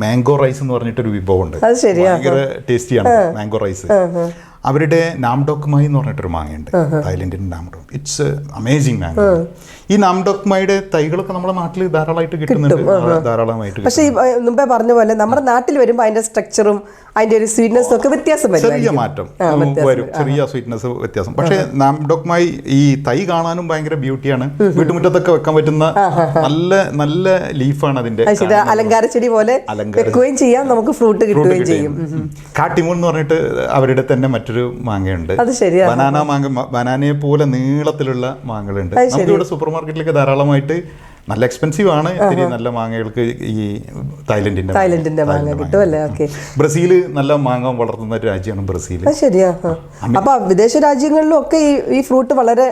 മാംഗോ റൈസ് എന്ന് പറഞ്ഞിട്ടൊരു വിഭവമുണ്ട്. ഭയങ്കര ടേസ്റ്റിയാണ് മാംഗോ റൈസ്. അവരുടെ നാംഡോക്മായി എന്ന് പറഞ്ഞിട്ടൊരു മാങ്ങയുണ്ട്, തായ്ലൻഡിൻ്റെ നാംഡോക്ക്. It's amazing mango. ഈ നാംഡോക്മായുടെ തൈകളൊക്കെ നമ്മുടെ നാട്ടിൽ ധാരാളമായിട്ട് കിട്ടുന്നുണ്ട്, ധാരാളമായിട്ട്. പക്ഷേ മുമ്പേ പറഞ്ഞ പോലെ നമ്മുടെ നാട്ടിൽ വരുമ്പോൾ അതിന്റെ സ്ട്രക്ചറും അതിന്റെ ഒരു സ്വീറ്റ്നെസ്സും ഒക്കെ വ്യത്യാസം വരും, ചെറിയ മാറ്റം വരും, ചെറിയ സ്വീറ്റ്നെസ് വ്യത്യാസം. പക്ഷേ നാംഡോക്മായി ഈ തൈ കാണാനും ഭയങ്കര ബ്യൂട്ടിയാണ്. വീട്ടുമുറ്റത്തൊക്കെ വെക്കാൻ പറ്റുന്ന നല്ല നല്ല ലീഫാണ് അതിന്റെ. അലങ്കാര ചെടി പോലെ വെക്കുകയും ചെയ്യാം, നമുക്ക് ഫ്രൂട്ട് കിട്ടുകയും ചെയ്യും. കാട്ടിമൂൺ എന്ന് പറഞ്ഞിട്ട് അവരുടെ തന്നെ മറ്റൊരു മാങ്ങയുണ്ട്. അത് ശരിയാ. ബനാന മാങ്ങ, ബനാനയെ പോലെ നീളത്തിലുള്ള മാങ്ങകളുണ്ട്. നമുക്ക് ഇവിടെ സൂപ്പർ മാർക്കറ്റിലൊക്കെ ധാരാളമായിട്ട് നല്ല എക്സ്പെൻസീവ് ആണ്. ഇത്തിരി നല്ല മാങ്ങകൾക്ക് ഈ തായ്ലൻഡിന്റെ മാങ്ങ കിട്ടും അല്ലേ? ഓക്കെ. ബ്രസീൽ നല്ല മാങ്ങ വളർത്തുന്ന ഒരു രാജ്യമാണ് ബ്രസീൽ. ശരിയാ. അപ്പൊ വിദേശ രാജ്യങ്ങളിലും ഒക്കെ ഈ ഫ്രൂട്ട് വളരെ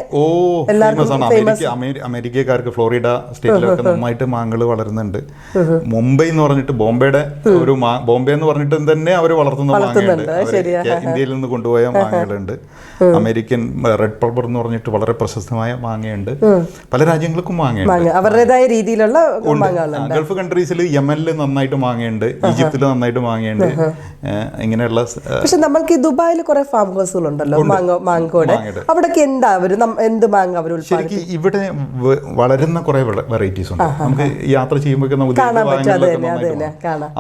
ഫേമസ് ആണ്. അമേരിക്കക്കാർക്ക് ഫ്ലോറിഡ സ്റ്റേറ്റിലൊക്കെ നന്നായിട്ട് മാങ്ങകൾ വളരുന്നുണ്ട്. മുംബൈ എന്ന് പറഞ്ഞിട്ട് ബോംബെ എന്ന് പറഞ്ഞിട്ട് തന്നെ അവർ വളർത്തുന്ന മാങ്ങയുണ്ട്. ഇന്ത്യയിൽ നിന്ന് കൊണ്ടുപോയ മാങ്ങകളുണ്ട്. അമേരിക്കൻ റെഡ് പൾബർ എന്ന് പറഞ്ഞിട്ട് വളരെ പ്രശസ്തമായ മാങ്ങയുണ്ട്. പല രാജ്യങ്ങൾക്കും മാങ്ങയുണ്ട്, അവരുടേതായ രീതിയിലുള്ള. ഗൾഫ് കൺട്രീസിൽ യമനിൽ നന്നായിട്ട് മാങ്ങയുണ്ട്, ഈജിപ്തിൽ നന്നായിട്ട് മാങ്ങയുണ്ട്, ഇങ്ങനെയുള്ള. പക്ഷെ നമ്മൾക്ക് ഈ ദുബായിൽ കുറെ ഫാം ഹൗസുകളുണ്ടല്ലോ മാങ്കോടെ, അവിടേക്ക് എന്താ എന്ത് മാങ്ങ അവർ ശരിക്കും ഇവിടെ വളരുന്ന കുറെ വെറൈറ്റീസ് ഉണ്ട്. നമുക്ക് യാത്ര ചെയ്യുമ്പോൾ നമുക്ക്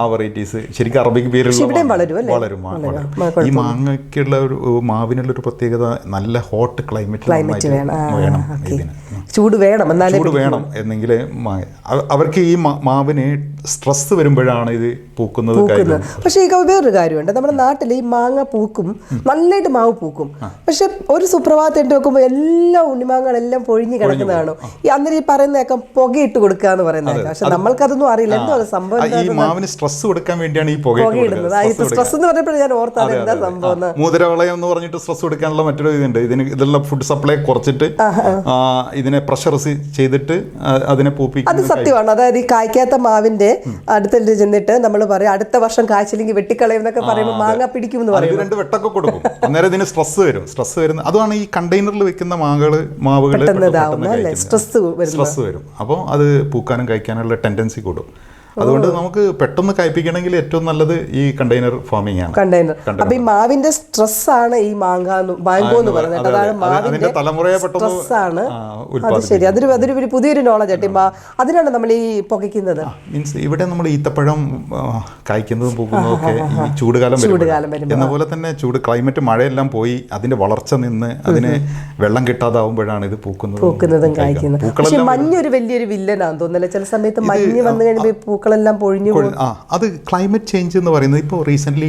ആ വെറൈറ്റീസ് ശരിക്കും അറബിക് പേരുള്ള വളരും. ഈ മാങ്ങയ്ക്കുള്ള ഒരു മാവിനുള്ള ഒരു പ്രത്യേകത നല്ല ഹോട്ട് ക്ലൈമറ്റ് വേണം. ചൂട് വേണം എന്നെങ്കിൽ അവർക്ക് ഈ മാവിന് സ്ട്രെസ് വരുമ്പോഴാണ് ഇത് പൂക്കുന്നത്. പക്ഷേ ഈ വേറൊരു കാര്യമുണ്ട്, നമ്മുടെ നാട്ടിൽ ഈ മാങ്ങ പൂക്കും, നന്നായിട്ട് മാവ് പൂക്കും. പക്ഷെ ഒരു സുപ്രഭാതം നോക്കുമ്പോൾ എല്ലാ ഉണ്ണിമാങ്ങളെല്ലാം പൊഴിഞ്ഞു കിടക്കുന്നതാണോ? ഈ അന്നേരം ഈ പറയുന്നതൊക്കെ പുകയിട്ട് കൊടുക്കുക എന്ന് പറയുന്നത്. പക്ഷെ നമ്മൾക്കതൊന്നും അറിയില്ല എന്തോ സംഭവം. ഈ മാവിന് സ്ട്രെസ് കൊടുക്കാൻ വേണ്ടിയാണ് ഈ പുകയിടുന്നത്. സ്ട്രെസ് എന്ന് പറഞ്ഞപ്പോൾ ഞാൻ ഓർത്താണ് എന്താ സംഭവം. മൂതരവളയം എന്ന് പറഞ്ഞിട്ട് സ്ട്രെസ് കൊടുക്കാനുള്ള മറ്റൊരു ഇതുണ്ട്. ഇതിലുള്ള ഫുഡ് സപ്ലൈ കുറച്ചിട്ട് ഇതിനെ പ്രഷറൈസ് ചെയ്തിട്ട് അതിനെ പൂപ്പിക്കും. അത് സത്യമാണ്. അതായത് ഈ കായ്ക്കാത്ത മാവിന്റെ അടുത്ത് ചെന്നിട്ട് നമ്മൾ പറയും അടുത്ത വർഷം കായ്ച്ചില്ലെങ്കിൽ വെട്ടിക്കളയും എന്നൊക്കെ പറയുമ്പോൾ മാങ്ങ പിടിക്കും എന്ന് പറയും. 2 വെട്ടൊക്കെ കൊടുക്കും. അന്നേരം ഇതിന് സ്ട്രെസ് വരുന്നത്. അതാണ് ഈ കണ്ടെയ്നറിൽ വെക്കുന്ന മാവുകൾ സ്ട്രെസ് വരും. അപ്പോൾ അത് പൂക്കാനും കഴിക്കാനുള്ള ടെൻഡൻസി കൂടും. അതുകൊണ്ട് നമുക്ക് പെട്ടെന്ന് കഴിപ്പിക്കണമെങ്കിൽ ഏറ്റവും നല്ലത് ഈ കണ്ടെയ്നർ ഫാമിംഗ് ആണ്. അപ്പൊ ഈ മാവിന്റെ സ്ട്രെസ് ആണ് ഈ മാംഗോ എന്ന് പറയുന്നത്. അതാണ് മാവിന്റെ സ്ട്രെസ് ആണ്. അത് ശരി. അതൊരു പുതിയൊരു നോളജ് ആട്ടി. അതിനാണ് നമ്മൾ ഈ പുകയ്ക്കുന്നത്. മീൻസ് ഇവിടെ നമ്മൾ ഈത്തപ്പഴം കായ്ക്കുന്നതും പൂക്കുന്നതും ഒക്കെ ഈ ചൂടുകാലം എന്ന പോലെ തന്നെ ക്ലൈമറ്റ് മഴയെല്ലാം പോയി അതിന്റെ വളർച്ച നിന്ന് അതിന് വെള്ളം കിട്ടാതാവുമ്പോഴാണ് ഇത് പൂക്കുന്നതും കായ്ക്കുന്നത്. പക്ഷെ മഞ്ഞൊരു വലിയൊരു വില്ലനാന്ന് തോന്നുന്നില്ല. ചില സമയത്ത് മഞ്ഞ് വന്നു കഴിയുമ്പോൾ അത് ക്ലൈമറ്റ് ചേഞ്ച് എന്ന് പറയുന്നത്. ഇപ്പോൾ റീസെൻ്റ്ലി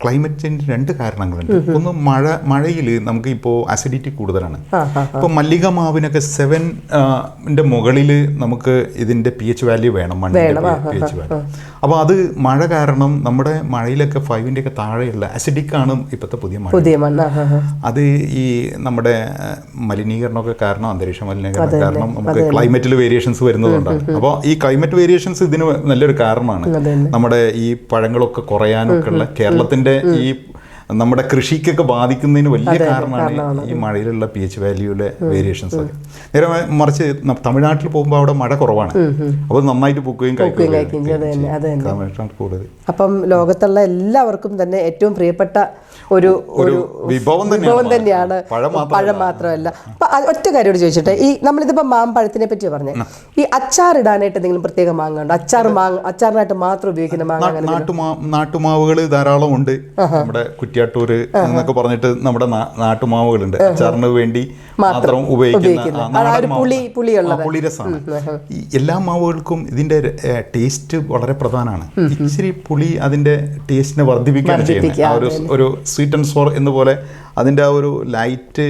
ക്ലൈമറ്റ് ചേഞ്ച് 2 കാരണങ്ങളുണ്ട്. ഒന്ന് മഴയിൽ നമുക്ക് ഇപ്പോൾ അസിഡിറ്റി കൂടുതലാണ്. ഇപ്പോൾ മല്ലിക മാവിനൊക്കെ 7ന്റെ മുകളിൽ നമുക്ക് ഇതിന്റെ pH വാല്യൂ വേണം, മണ്ണിന്റെ pH വാല്യൂ. അപ്പോൾ അത് മഴ കാരണം നമ്മുടെ മഴയിലൊക്കെ 5ന്റെ ഒക്കെ താഴെയുള്ള അസിഡിക് ആണ് ഇപ്പോഴത്തെ പുതിയ മണ്ണ്. അത് ഈ നമ്മുടെ മലിനീകരണമൊക്കെ കാരണം, അന്തരീക്ഷ മലിനീകരണം കാരണം നമുക്ക് ക്ലൈമറ്റിൽ വേരിയേഷൻസ് വരുന്നതുകൊണ്ടാണ്. അപ്പോൾ ഈ ക്ലൈമറ്റ് വേരിയേഷൻസ് ഇതിന് നല്ലൊരു കാരണമാണ്. നമ്മുടെ ഈ പഴങ്ങളൊക്കെ കുറയാനൊക്കെ ഉള്ള കേരളത്തിന്റെ ഈ നമ്മുടെ കൃഷിക്കൊക്കെ ബാധിക്കുന്നതിന് വലിയ കാരണമാണ് ഈ മഴയിലുള്ള pH വാല്യൂയിലെ വേരിയേഷൻസ് ഒക്കെ. നേരെ മറിച്ച് തമിഴ്നാട്ടിൽ പോകുമ്പോൾ അവിടെ മഴ കുറവാണ്, അപ്പോൾ നന്നായിട്ട് പൂക്കുകയും കഴിക്കുകയും. അപ്പം ലോകത്തുള്ള എല്ലാവർക്കും തന്നെ ഏറ്റവും പ്രിയപ്പെട്ട ഒരു വിഭവം തന്നെയാണ്, പഴം മാത്രമല്ല. അപ്പൊ ഒറ്റ കാര്യോട് ചോദിച്ചിട്ട്, ഈ നമ്മളിതിപ്പോ മാമ്പഴത്തിനെ പറ്റി പറഞ്ഞേ, ഈ അച്ചാർ ഇടാനായിട്ട് എന്തെങ്കിലും പ്രത്യേക മാങ്ങ ഉണ്ടോ? അച്ചാറിനായിട്ട് മാത്രം ഉപയോഗിക്കുന്ന മാങ്ങ? നാട്ടുമാവുകൾ ധാരാളം ഉണ്ട്. നമ്മുടെ കുറ്റ്യാട്ടൂര് എന്നൊക്കെ പറഞ്ഞിട്ട് നമ്മുടെ നാട്ടുമാവുകളുണ്ട്, അച്ചാറിന് വേണ്ടി മാത്രം ഉപയോഗിക്കുന്ന പുളിരസമാണ്. ഈ എല്ലാ മാവുകൾക്കും ഇതിന്റെ ടേസ്റ്റ് വളരെ പ്രധാനമാണ്. ഇച്ചിരി പുളി അതിന്റെ ടേസ്റ്റിനെ വർദ്ധിപ്പിക്കുകയാണ് ചെയ്യുന്നത്. ഒരു സ്വീറ്റ് ആൻഡ് സോർ എന്ന പോലെ അതിന്റെ ആ ഒരു ലൈറ്റ്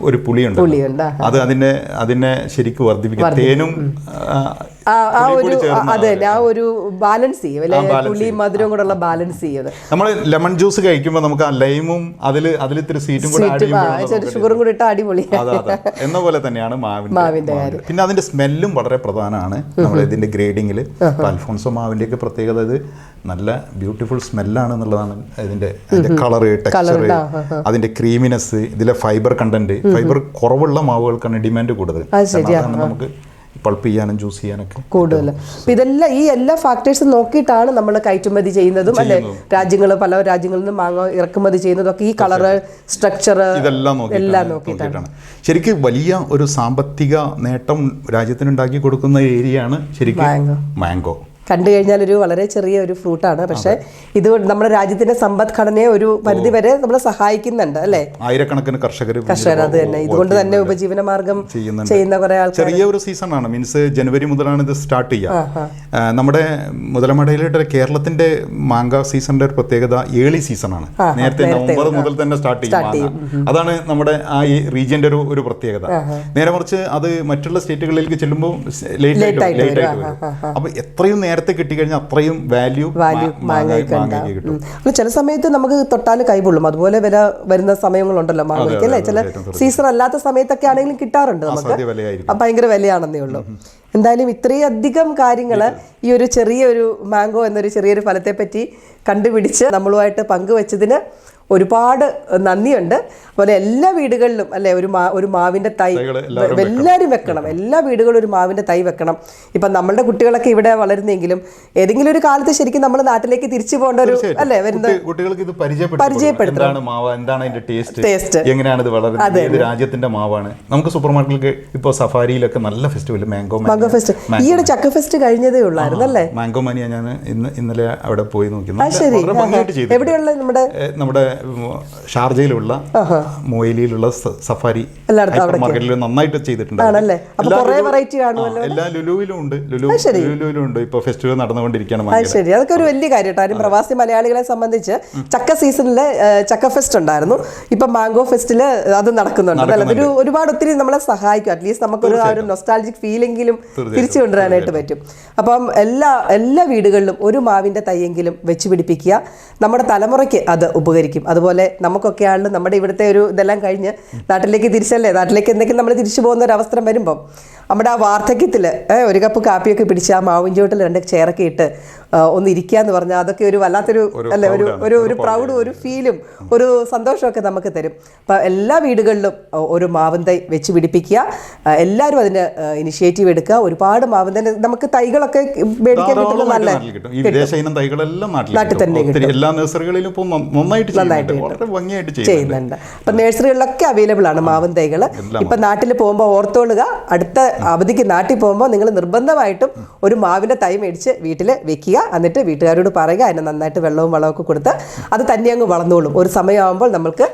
ഒരു പുളിയുണ്ട്, അത് അതിനെ ശരിക്കും വർദ്ധിപ്പിക്കും. തേനും ബാലൻസ് ചെയ്യും, മധുരവും കൂടെ ബാലൻസ് ചെയ്യും. നമ്മൾ ലെമൺ ജ്യൂസ് കഴിക്കുമ്പോൾ നമുക്ക് ആ ലൈമും അതിലിത്തിരി സ്വീറ്റും കൂടെ ഷുഗറും കൂടി ഇട്ട അടിപൊളി എന്ന പോലെ തന്നെയാണ് മാവിന്റെ. പിന്നെ അതിന്റെ സ്മെല്ലും വളരെ പ്രധാനമാണ് നമ്മൾ ഇതിന്റെ ഗ്രേഡിങ്ങിൽ. അൽഫോൺസോ മാവിന്റെ ഒക്കെ പ്രത്യേകത ഇത് നല്ല ബ്യൂട്ടിഫുൾ സ്മെല്ലാണ് എന്നുള്ളതാണ്. അതിന്റെ കളറ്, ടെക്സ്ചർ, അതിന്റെ ക്രീമിനെസ്, ഇതിലെ ഫൈബർ കണ്ടന്റ്. ഫൈബർ കുറവുള്ള മാവുകൾക്കാണ് ഡിമാൻഡ് കൂടുതൽ. നമുക്ക് പൾപ്പ് ചെയ്യാനും ജ്യൂസ് ചെയ്യാനൊക്കെ കൂടുതൽ. ഇതെല്ലാം ഈ എല്ലാ ഫാക്ടേഴ്സും നോക്കിയിട്ടാണ് നമ്മൾ കയറ്റുമതി ചെയ്യുന്നതും അല്ലെ, പല രാജ്യങ്ങളിൽ നിന്ന് മാങ്ങ ഇറക്കുമതി ചെയ്യുന്നതും ഒക്കെ ഈ കളറ്, സ്ട്രക്ചർ എല്ലാം നോക്കിയിട്ടാണ്. ശരിക്കും വലിയ ഒരു സാമ്പത്തിക നേട്ടം രാജ്യത്തിനുണ്ടാക്കി കൊടുക്കുന്ന ഏരിയയാണ് ശരിക്കും മാംഗോ. കണ്ടു കഴിഞ്ഞാൽ ഒരു വളരെ ചെറിയ ഒരു ഫ്രൂട്ടാണ്, പക്ഷെ ഇത് നമ്മുടെ രാജ്യത്തിന്റെ സമ്പദ്ഘടനയെ ഒരു പരിധി വരെ നമ്മളെ സഹായിക്കുന്നുണ്ട് അല്ലെ. ആയിരക്കണക്കിന് കർഷകർ അത് തന്നെ ഇതുകൊണ്ട് തന്നെ ഉപജീവന മാർഗം ചെയ്യുന്ന കുറെ ആൾക്കാർ. ചെറിയ ഒരു സീസണാണ്, മീൻസ് ജനുവരി മുതലാണ് ഇത് സ്റ്റാർട്ട് ചെയ്യുക. നമ്മുടെ മുതലമടയിലെ കേരളത്തിന്റെ മാങ്ക സീസണിന്റെ ഒരു പ്രത്യേകത ഏർലി സീസണാണ്. നേരത്തെ നവംബർ മുതൽ തന്നെ സ്റ്റാർട്ട് ചെയ്യും. അതാണ് നമ്മുടെ ആ ഈ റീജിയന്റെ ഒരു പ്രത്യേകത. നേരെ മറിച്ച് അത് മറ്റുള്ള സ്റ്റേറ്റുകളിലേക്ക് ചെല്ലുമ്പോൾ ലേറ്റ് ആയിട്ട് വരും. അപ്പൊ എത്രയും നേരത്തെ കിട്ടിക്കഴിഞ്ഞാൽ അത്രയും വാല്യൂ കിട്ടും. ചില സമയത്ത് നമുക്ക് തൊട്ടാൽ കൈപൊള്ളും, അതുപോലെ വില വരുന്ന സമയങ്ങളുണ്ടല്ലോ മാങ്ങയ്ക്ക് അല്ലേ. ചില സീസൺ അല്ലാത്ത സമയത്തൊക്കെ ആണെങ്കിലും കിട്ടാറുണ്ട് നമുക്ക്, ഭയങ്കര വിലയാണെന്നേ ഉള്ളൂ. എന്തായാലും ഇത്രയും അധികം കാര്യങ്ങൾ ഈ ഒരു ചെറിയൊരു മാംഗോ എന്നൊരു ചെറിയൊരു ഫലത്തെ പറ്റി കണ്ടുപിടിച്ച് നമ്മളുമായിട്ട് പങ്കുവെച്ചതിന് ഒരുപാട് നന്ദിയുണ്ട്. അതുപോലെ എല്ലാ വീടുകളിലും അല്ലെ ഒരു മാവിൻ്റെ തൈ എല്ലാവരും വെക്കണം. എല്ലാ വീടുകളും ഒരു മാവിൻ്റെ തൈ വെക്കണം. ഇപ്പം നമ്മളുടെ കുട്ടികളൊക്കെ ഇവിടെ വളരുന്നെങ്കിലും ഏതെങ്കിലും ഒരു കാലത്ത് ശരിക്കും നമ്മൾ നാട്ടിലേക്ക് തിരിച്ചു പോകേണ്ട ഒരു അല്ലെ വരുന്ന കുട്ടികൾക്ക് ഇത് പരിചയപ്പെടുത്തണം. ടേസ്റ്റ് എങ്ങനെയാണ് ഇത് വളരുന്നത്, ഏത് രാജ്യത്തിന്റെ മാവാണ്. നമുക്ക് സൂപ്പർ മാർക്കറ്റിലൊക്കെ ഇപ്പോൾ സഫാരിയിലൊക്കെ നല്ല ഫെസ്റ്റിവൽ മാംഗോ ഫെസ്റ്റ്, ഈയിടെ ചക്ക ഫെസ്റ്റ് കഴിഞ്ഞതേ ഉള്ളായിരുന്നു അല്ലേ. മാംഗോ മാനിയ ഞാൻ ഇന്നലെ അവിടെ പോയി നോക്കി. എവിടെയുള്ള നമ്മുടെ ഷാർജയിലുള്ള മൊയിലിയിലുള്ള സഫാരി മാർക്കറ്റിൽ നന്നായിട്ട് ചെയ്തിട്ടുണ്ട്. എല്ലാ ലുലുവിലും ഉണ്ട്. ഇപ്പൊ ഫെസ്റ്റിവൽ നടന്നുകൊണ്ടിരിക്കുകയാണ്. ശരി, അതൊക്കെ ഒരു വലിയ കാര്യം. പ്രവാസി മലയാളികളെ സംബന്ധിച്ച് ചക്ക സീസണില് ചക്ക ഫെസ്റ്റ് ഉണ്ടായിരുന്നു, ഇപ്പൊ മാംഗോ ഫെസ്റ്റില് അത് നടക്കുന്നുണ്ട്. അതൊരു ഒരുപാട് ഒത്തിരി നമ്മളെ സഹായിക്കും. അറ്റ്ലീസ്റ്റ് നമുക്കൊരു ആ ഒരു നൊസ്റ്റാൾജിക് ഫീലെങ്കിലും തിരിച്ചു കൊണ്ടുവരാനായിട്ട് പറ്റും. അപ്പം എല്ലാ വീടുകളിലും ഒരു മാവിന്റെ തൈയെങ്കിലും വെച്ച് പിടിപ്പിക്കുക. നമ്മുടെ തലമുറയ്ക്ക് അത് ഉപകരിക്കും. അതുപോലെ നമുക്കൊക്കെ ആണെങ്കിലും നമ്മുടെ ഇവിടുത്തെ ഒരു ഇതെല്ലാം കഴിഞ്ഞ് നാട്ടിലേക്ക് എന്തെങ്കിലും നമ്മൾ തിരിച്ചു പോകുന്ന ഒരു അവസരം വരുമ്പം നമ്മുടെ ആ വാർദ്ധക്യത്തിൽ ഒരു കപ്പ് കാപ്പിയൊക്കെ പിടിച്ച് ആ മാവിൻ ചോട്ടിൽ 2 ചെയറൊക്കെ ഇട്ട് ഒന്ന് ഇരിക്കുക എന്ന് പറഞ്ഞാൽ അതൊക്കെ ഒരു വല്ലാത്തൊരു അല്ലെ ഒരു പ്രൗഡ്, ഒരു ഫീലും ഒരു സന്തോഷമൊക്കെ നമുക്ക് തരും. അപ്പം എല്ലാ വീടുകളിലും ഒരു മാവിൻ തൈ വെച്ച് പിടിപ്പിക്കുക. എല്ലാവരും അതിന് ഇനിഷ്യേറ്റീവ് എടുക്കുക. ഒരുപാട് മാവിൻ തൈ നമുക്ക് തൈകളൊക്കെ മേടിക്കാൻ കിട്ടുന്നത് നല്ല നാട്ടിൽ തന്നെ കിട്ടും, എല്ലാ നഴ്സറികളിലും ചെയ്യുന്നുണ്ട്. അപ്പം നഴ്സറികളിലൊക്കെ അവൈലബിൾ ആണ് മാവിൻ തൈകൾ. ഇപ്പം നാട്ടിൽ പോകുമ്പോൾ ഓർത്തോളുക, അടുത്ത അവധിക്ക് നാട്ടിൽ പോകുമ്പോൾ നിങ്ങൾ നിർബന്ധമായിട്ടും ഒരു മാവിൻ്റെ തൈ മേടിച്ച് വീട്ടിൽ വെക്കുക. എന്നിട്ട് വീട്ടുകാരോട് പറയുക, അതിന് നന്നായിട്ട് വെള്ളവും വളമൊക്കെ കൊടുത്ത് അത് തന്നെ അങ്ങ് വളർന്നോളും. ഒരു സമയമാകുമ്പോൾ നമുക്ക്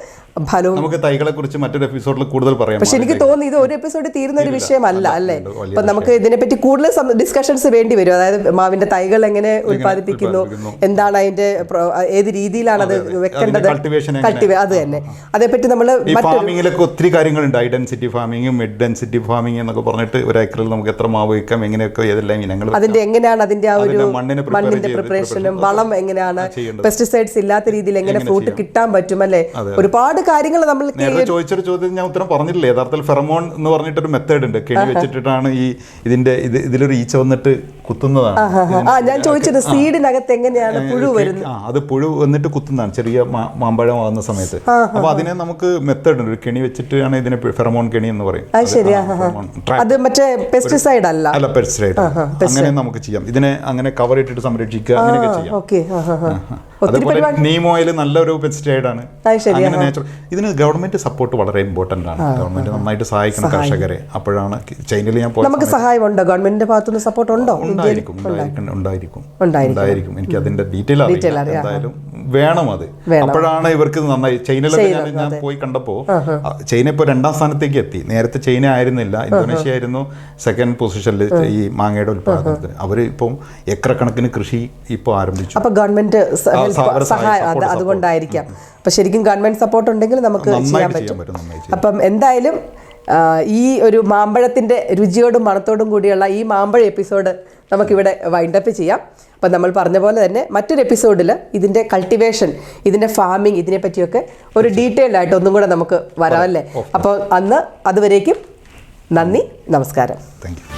നമുക്ക് തൈകളെ കുറിച്ച് മറ്റൊരു എപ്പിസോഡിൽ കൂടുതൽ പറയാം. പക്ഷെ എനിക്ക് തോന്നുന്നു ഇത് ഒരു എപ്പിസോഡ് തീരുന്ന ഒരു വിഷയമല്ല അല്ലേ. അപ്പൊ നമുക്ക് ഇതിനെപ്പറ്റി കൂടുതൽ ഡിസ്കഷൻസ് വേണ്ടി വരും. അതായത് മാവിന്റെ തൈകൾ എങ്ങനെ ഉൽപ്പാദിപ്പിക്കുന്നു, എന്താണ് അതിന്റെ ഏത് രീതിയിലാണ് അത് വെക്കേണ്ടത്, അത് തന്നെ അതേപറ്റി നമ്മൾ ഫാമിങ്ങിലൊക്കെ ഒത്തിരി കാര്യങ്ങളുണ്ട്. High density farming, mid density farming എന്നൊക്കെ പറഞ്ഞിട്ട് ഒരു ഏക്കറിൽ നമുക്ക് എത്ര മാവ് വയ്ക്കാം, എങ്ങനെയൊക്കെ ഏതെല്ലാം ഇനങ്ങൾ, അതിന്റെ എങ്ങനെയാണ് അതിന്റെ ആ ഒരു മണ്ണിന്റെ പ്രിപ്പറേഷനും വളം എങ്ങനെയാണ്, പെസ്റ്റിസൈഡ്സ് ഇല്ലാത്ത രീതിയിൽ എങ്ങനെ ഫ്രൂട്ട് കിട്ടാൻ പറ്റും അല്ലെ. ഒരുപാട് കാര്യങ്ങൾ നമ്മൾ ചോദിച്ചൊരു ചോദ്യം ഞാൻ ഉത്തരം പറഞ്ഞിട്ടില്ല. യഥാർത്ഥത്തിൽ ഫെറമോൺ എന്ന് പറഞ്ഞിട്ടൊരു മെത്തേഡ് ഉണ്ട്. കെണി വെച്ചിട്ടാണ് ഇതിലൊരു ഈച്ച വന്നിട്ട് കുത്തുന്നതാണ്. ഞാൻ ചോദിച്ചത് സീഡിനകത്ത് എങ്ങനെയാണ് പുഴു വരുന്നത്? അത് പുഴു വന്നിട്ട് കുത്തുന്നതാണ് ചെറിയ മാമ്പഴം ആവുന്ന സമയത്ത്. അപ്പൊ അതിനെ നമുക്ക് മെത്തേഡ് ഉണ്ട്, ഒരു കെണി വെച്ചിട്ടാണ് ഇതിനെ ഫെറമോൺ കെണി എന്ന് പറയും. അത് മറ്റേ പെസ്റ്റിസൈഡ് അല്ല, പെസ്റ്റിസൈഡ്. അങ്ങനെ നമുക്ക് ചെയ്യാം. ഇതിനെ അങ്ങനെ കവർ ഇട്ടിട്ട് സംരക്ഷിക്കുക, അങ്ങനെയൊക്കെ ചെയ്യാം. അതുപോലെ നീം ഓയിൽ നല്ലൊരു പെസ്റ്റിസൈഡ് ആണ്. അങ്ങനെ നാച്ചുറൽ. ഇതിന് ഗവൺമെന്റ് സപ്പോർട്ട് വളരെ ഇമ്പോർട്ടന്റ് ആണ്. ഗവൺമെന്റ് നന്നായിട്ട് സഹായിക്കണം കർഷകരെ. അപ്പോഴാണ് ചൈനയിൽ ഞാൻ പോയി. നമുക്ക് സഹായമുണ്ടോ? ഗവൺമെന്റിന്റെ ഭാഗത്തുനിന്ന് സപ്പോർട്ട് ഉണ്ടോ? ഉണ്ടായിരിക്കും. എനിക്ക് അതിന്റെ ഡീറ്റെയിൽ അറിയാം. എന്തായാലും വേണം അത്. അപ്പോഴാണ് ഇവർക്ക് നന്നായി. ചൈനയിലൊക്കെ ഞാൻ പോയി കണ്ടപ്പോൾ ചൈന ഇപ്പോൾ 2ാം സ്ഥാനത്തേക്ക് എത്തി. നേരത്തെ ചൈന ആയിരുന്നില്ല, ഇന്തോനേഷ്യ ആയിരുന്നു സെക്കൻഡ് പൊസിഷനിൽ ഈ മാങ്ങയുടെ ഉൽപ്പാദനത്തിന്. അവർ ഇപ്പം ഏക്കറക്കണക്കിന് കൃഷി ഇപ്പോൾ ആരംഭിച്ചു. അപ്പൊ ഗവൺമെന്റ് സഹായം അതുകൊണ്ടായിരിക്കാം. അപ്പൊ ശരിക്കും ഗവൺമെന്റ് സപ്പോർട്ട് ഉണ്ടെങ്കിൽ നമുക്ക് ചെയ്യാൻ പറ്റും. അപ്പം എന്തായാലും ഈ ഒരു മാമ്പഴത്തിൻ്റെ രുചിയോടും മണത്തോടും കൂടിയുള്ള ഈ മാമ്പഴ എപ്പിസോഡ് നമുക്കിവിടെ വൈൻഡപ്പ് ചെയ്യാം. അപ്പം നമ്മൾ പറഞ്ഞ പോലെ തന്നെ മറ്റൊരു എപ്പിസോഡിൽ ഇതിൻ്റെ കൾട്ടിവേഷൻ, ഇതിൻ്റെ ഫാമിംഗ്, ഇതിനെ പറ്റിയൊക്കെ ഒരു ഡീറ്റെയിൽഡ് ആയിട്ട് ഒന്നും കൂടെ നമുക്ക് വരാമല്ലേ? അപ്പോൾ അതുവരേക്കും നന്ദി, നമസ്കാരം. Thank you.